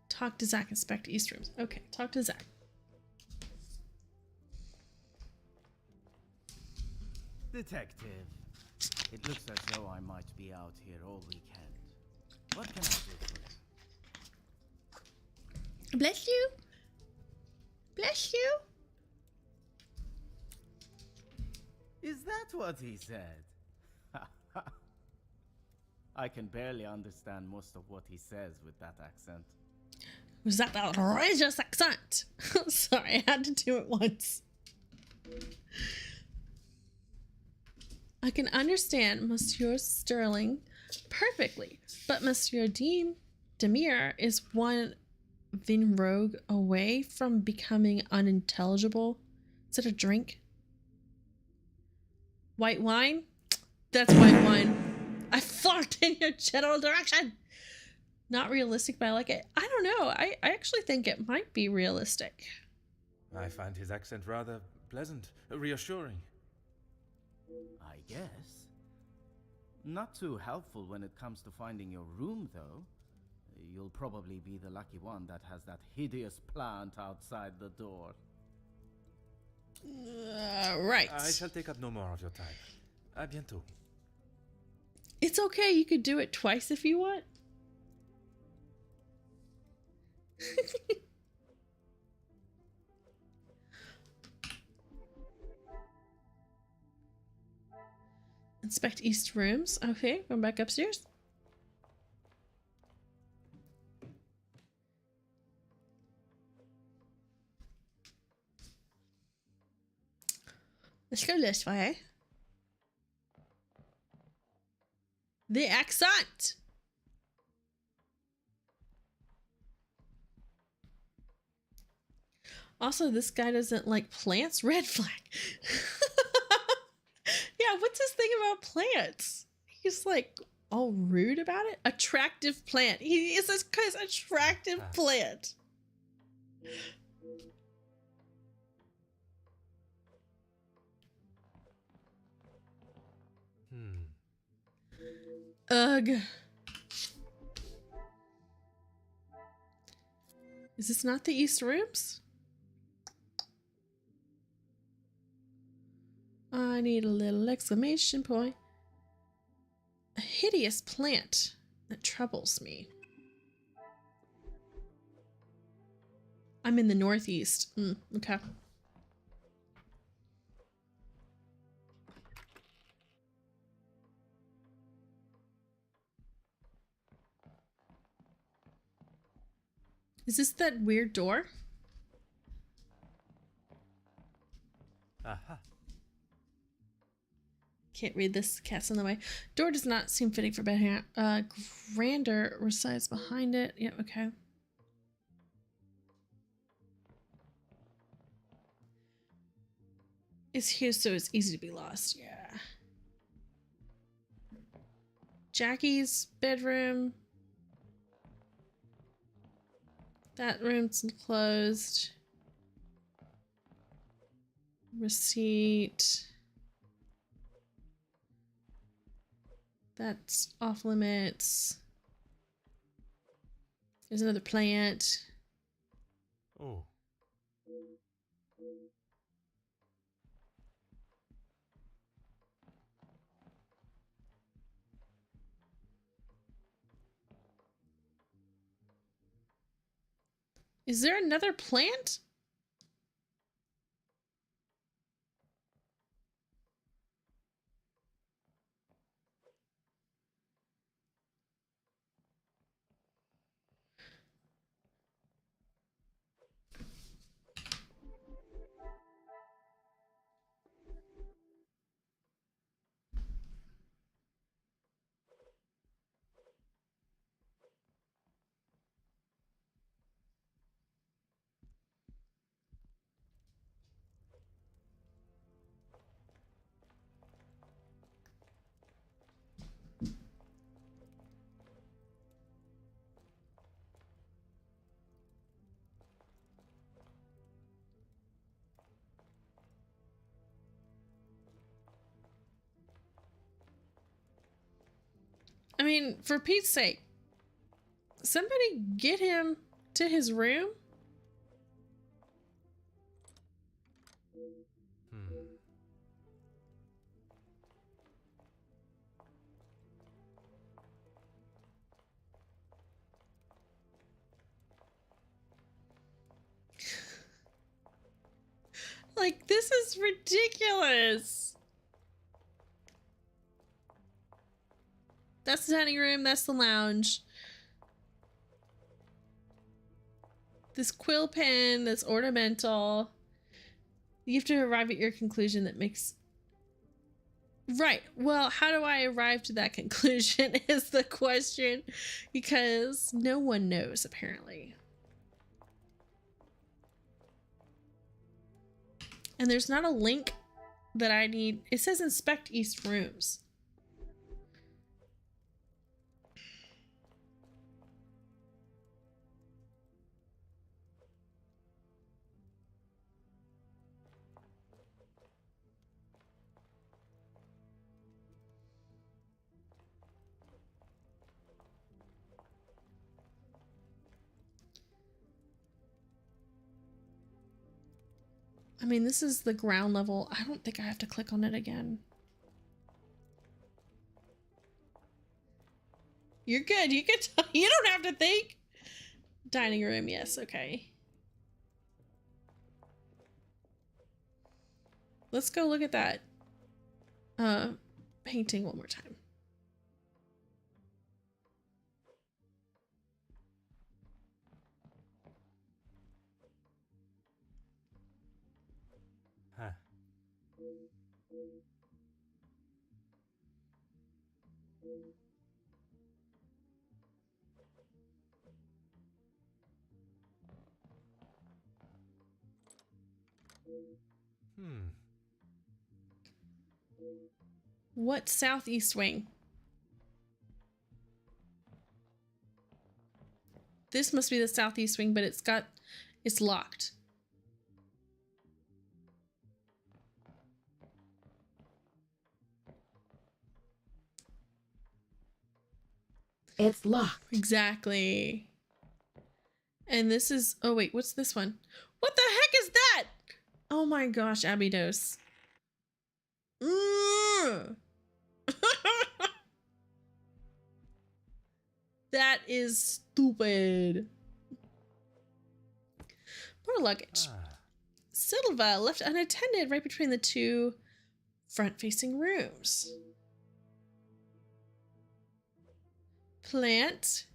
Talk to Zach, inspect East rooms. Okay, talk to Zach. Detective, it looks as though I might be out here all weekend. What can I do for you? Bless you. Bless you. Is that what he said? I can barely understand most of what he says with that accent. Was that outrageous accent? Sorry, I had to do it once. I can understand Monsieur Sterling perfectly, but Monsieur Demire is one vinrogue away from becoming unintelligible. Is it a drink? White wine? That's white wine. I fought in your general direction. Not realistic, but I like it. I don't know. I actually think it might be realistic. I find his accent rather pleasant, reassuring. I guess. Not too helpful when it comes to finding your room, though. You'll probably be the lucky one that has that hideous plant outside the door. Right. I shall take up no more of your time. À bientôt. It's okay. You could do it twice if you want. Inspect East rooms. Okay, going back upstairs. Let's go this way. The accent! Also, this guy doesn't like plants. Red flag. Yeah, what's his thing about plants? He's like all rude about it. Attractive plant. He is this guy's attractive plant. Ugh. Is this not the East rooms? I need a little exclamation point. A hideous plant that troubles me. I'm in the Northeast. Okay. Is this that weird door? Aha. Can't read this. Cat's in the way. Door does not seem fitting for bed here. Grander resides behind it. Yep, okay. It's here, so it's easy to be lost. Yeah. Jackie's bedroom. That room's closed. Receipt. That's off limits. There's another plant. Oh. Is there another plant? I mean, for Pete's sake, somebody get him to his room. Like, this is ridiculous. That's the dining room. That's the lounge. This quill pen that's ornamental. You have to arrive at your conclusion that makes... Right. Well, how do I arrive to that conclusion is the question. Because no one knows, apparently. And there's not a link that I need. It says inspect East rooms. I mean, this is the ground level. I don't think I have to click on it again. You're good. You can you don't have to think. Dining room, yes, okay. Let's go look at that painting one more time. Huh. What southeast wing? This must be the southeast wing, but it's locked. It's locked. Exactly. And this is, oh wait, what's this one? What the heck is that? Oh my gosh, Abydos. That is stupid. More luggage. Silva left unattended right between the two front-facing rooms. Plant.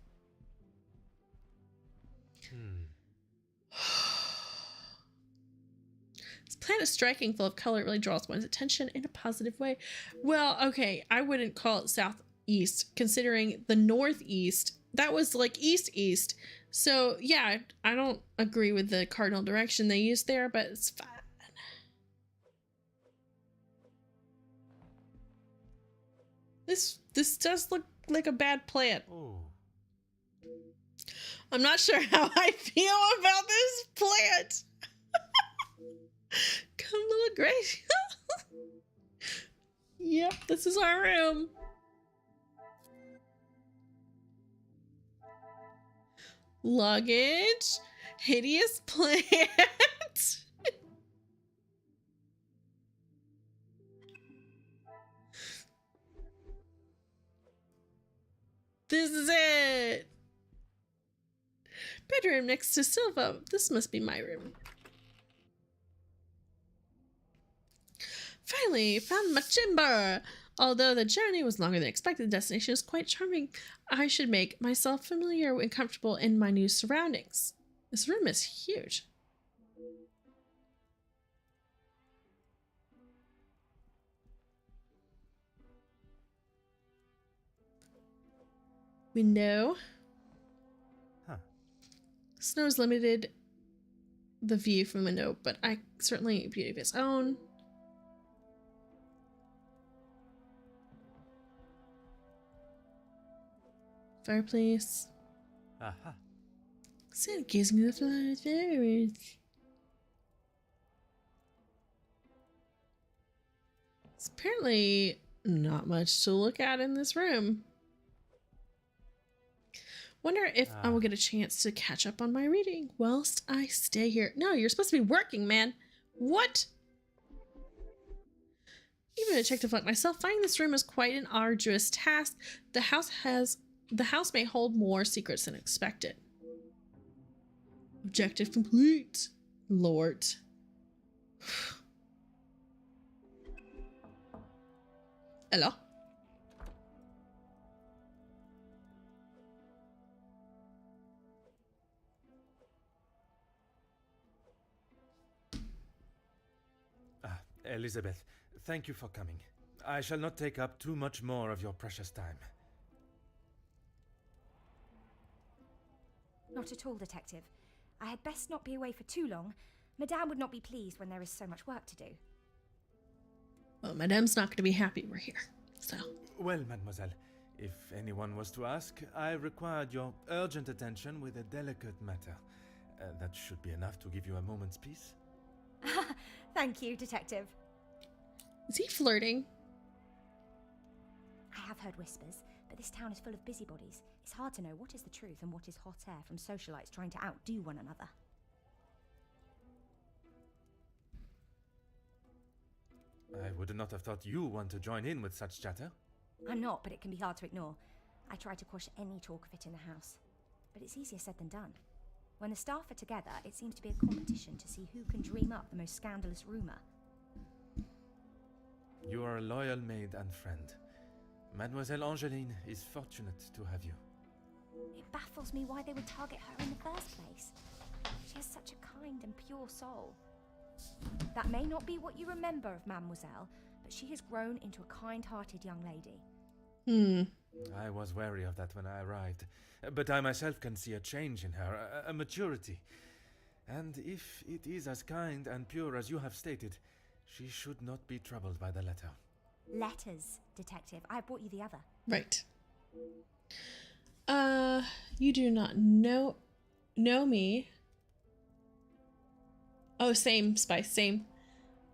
This plant is striking, full of color. It really draws one's attention in a positive way. Well, okay, I wouldn't call it southeast, considering the northeast, that was like east-east. So, yeah, I don't agree with the cardinal direction they used there, but it's fine. This does look like a bad plant. Oh. I'm not sure how I feel about this plant. Come, little Grace. Yep, this is our room. Luggage. Hideous plant. This is it. Bedroom next to Silva. This must be my room. Finally, found my chamber. Although the journey was longer than expected, the destination is quite charming. I should make myself familiar and comfortable in my new surroundings. This room is huge. Window. Huh. Snow's limited the view from the window, but I certainly beauty of its own. Fireplace. Aha. Santa gives me the flowers. It's apparently not much to look at in this room. Wonder if I will get a chance to catch up on my reading whilst I stay here. No, you're supposed to be working, man. What? Even a detective like myself, finding this room is quite an arduous task. The house may hold more secrets than expected. Objective complete, Lord. Hello? Elizabeth, thank you for coming. I shall not take up too much more of your precious time. Not at all, Detective. I had best not be away for too long. Madame would not be pleased when there is so much work to do. Well, Madame's not going to be happy we're here, so... Well, mademoiselle, if anyone was to ask, I required your urgent attention with a delicate matter. That should be enough to give you a moment's peace. Thank you, Detective. Is he flirting? I have heard whispers, but this town is full of busybodies. It's hard to know what is the truth and what is hot air from socialites trying to outdo one another. I would not have thought you want to join in with such chatter. I'm not, but it can be hard to ignore. I try to quash any talk of it in the house. But it's easier said than done. When the staff are together, it seems to be a competition to see who can dream up the most scandalous rumour. You are a loyal maid and friend. Mademoiselle Angeline is fortunate to have you. It baffles me why they would target her in the first place. She has such a kind and pure soul. That may not be what you remember of Mademoiselle, but she has grown into a kind-hearted young lady. I was wary of that when I arrived, but I myself can see a change in her, a maturity. And if it is as kind and pure as you have stated, she should not be troubled by the letter. Letters, Detective. I brought you the other. Right. You do not know me. Oh, same, Spice, same.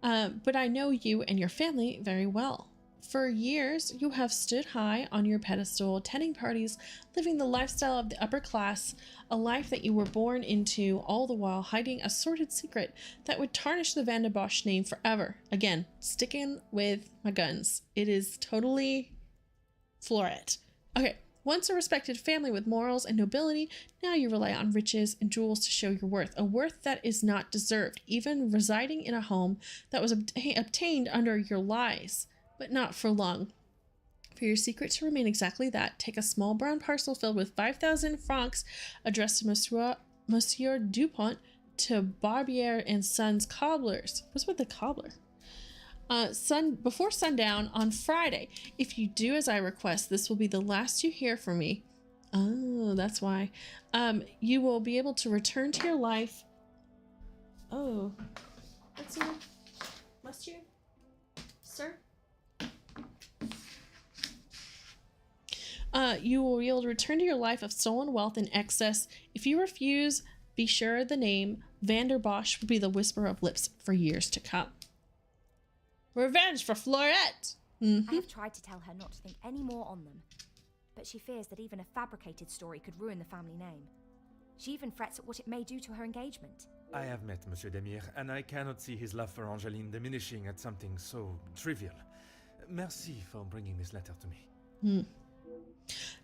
But I know you and your family very well. For years, you have stood high on your pedestal, attending parties, living the lifestyle of the upper class, a life that you were born into, all the while hiding a sordid secret that would tarnish the Van de Bosch name forever. Again, sticking with my guns. It is totally Floret. Okay, once a respected family with morals and nobility, now you rely on riches and jewels to show your worth, a worth that is not deserved, even residing in a home that was obtained under your lies. But not for long. For your secret to remain exactly that, take a small brown parcel filled with 5,000 francs addressed to Monsieur Dupont to Barbier and Sons Cobblers. What's with the cobbler? Before sundown on Friday. If you do as I request, this will be the last you hear from me. Oh, that's why. You will be able to return to your life. Oh. What's your... Must you? Sir? You will be able to return to your life of stolen wealth in excess. If you refuse, be sure the name Vanderbosch will be the whisper of lips for years to come. Revenge for Florette! I have tried to tell her not to think any more on them, but she fears that even a fabricated story could ruin the family name. She even frets at what it may do to her engagement. I have met Monsieur Demire, and I cannot see his love for Angeline diminishing at something so trivial. Merci for bringing this letter to me.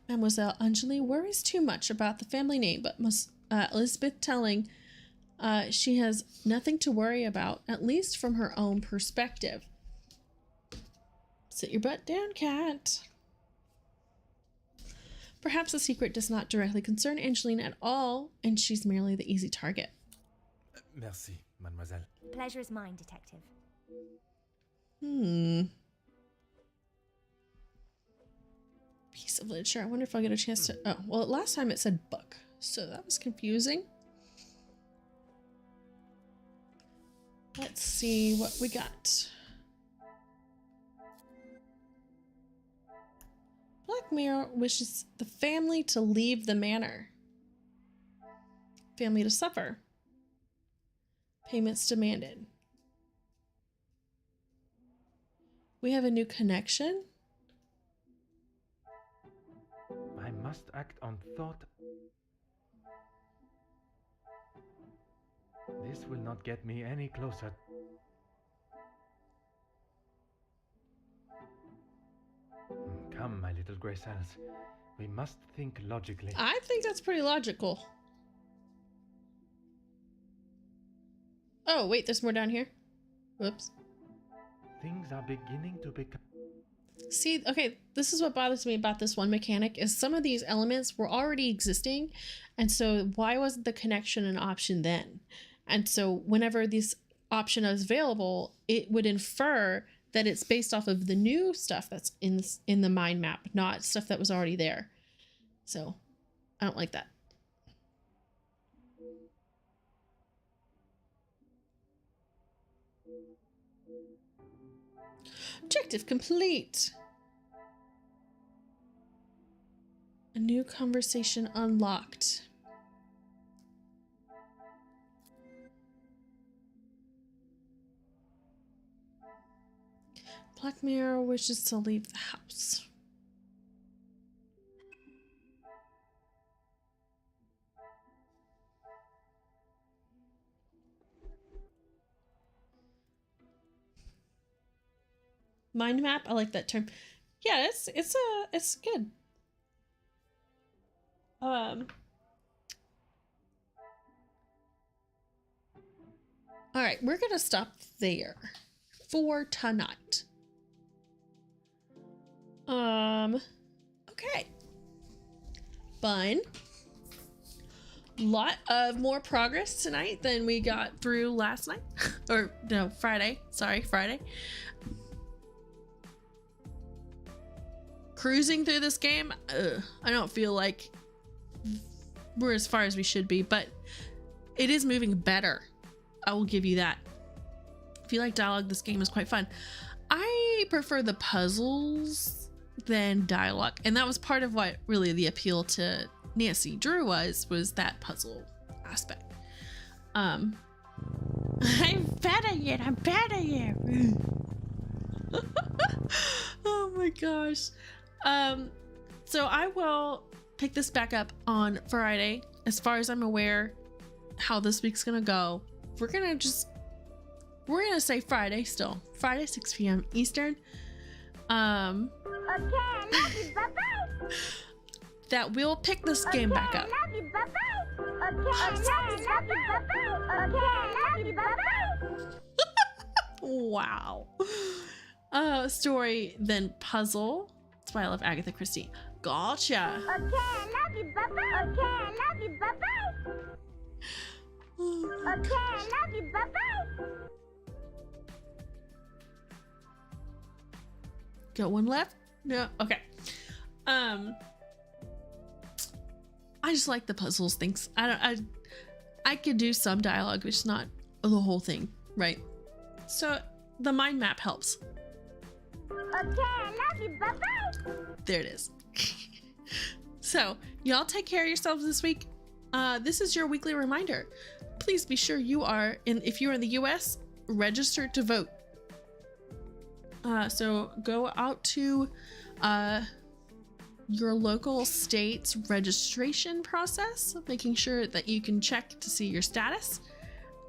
Mademoiselle Angeline worries too much about the family name, but Elizabeth telling she has nothing to worry about, at least from her own perspective. Sit your butt down, cat. Perhaps the secret does not directly concern Angeline at all, and she's merely the easy target. Merci, mademoiselle. Pleasure is mine, detective. Piece of literature. I wonder if I'll get a chance to... Oh, well, last time it said book, so that was confusing. Let's see what we got. Black Mirror wishes the family to leave the manor. Family to suffer. Payments demanded. We have a new connection. I must act on thought. This will not get me any closer. Come, my little grey cells. We must think logically. I think that's pretty logical. Oh, wait, there's more down here. Whoops. Things are beginning to become... See, okay, this is what bothers me about this one mechanic, is some of these elements were already existing, and so why wasn't the connection an option then? And so whenever this option is available, it would infer that it's based off of the new stuff that's in the mind map, not stuff that was already there. So I don't like that. Objective complete. A new conversation unlocked. Black Mirror wishes to leave the house. Mind map, I like that term. Yeah, it's good. All right, we're gonna stop there for tonight. Okay. Fun. Lot of more progress tonight than we got through last night. Or no, Friday. Sorry, Friday. Cruising through this game, I don't feel like we're as far as we should be, but it is moving better. I will give you that. If you like dialogue, this game is quite fun. I prefer the puzzles than dialogue, and that was part of what really the appeal to Nancy Drew was that puzzle aspect. I'm better yet. I'm better yet. Oh my gosh. So I will pick this back up on Friday. As far as I'm aware, how this week's gonna go, we're gonna say Friday still. Friday, 6 p.m. Eastern. Okay, I love you. Bye-bye. That we'll pick this game back up. Okay, I love you. Bye-bye. Okay, I love you. Bye-bye. Okay, I love you. Bye-bye. Wow. Story, then puzzle. That's why I love Agatha Christie. Gotcha. Okay, I love you. Bye-bye. Okay, I love you. Bye-bye. Okay, I love you. Bye-bye. Got one left? No. Okay. I just like the puzzles things. I could do some dialogue, which is not the whole thing, right? So the mind map helps. Okay, I love you. Bye-bye. There it is. So, y'all take care of yourselves this week. This is your weekly reminder. Please be sure you are, if you're in the US, registered to vote. So go out to your local state's registration process, making sure that you can check to see your status.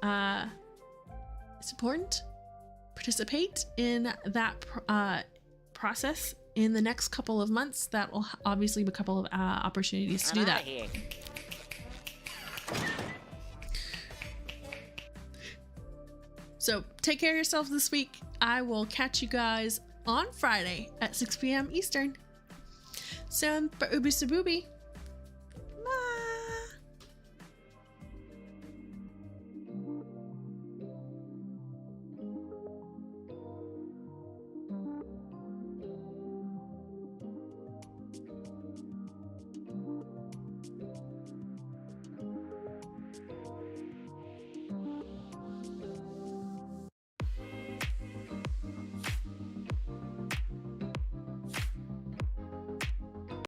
It's important. Participate in that process in the next couple of months. That will obviously be a couple of opportunities to do that. So take care of yourselves this week. I will catch you guys on Friday at 6 p.m. Eastern. Semper Ubi Sububi.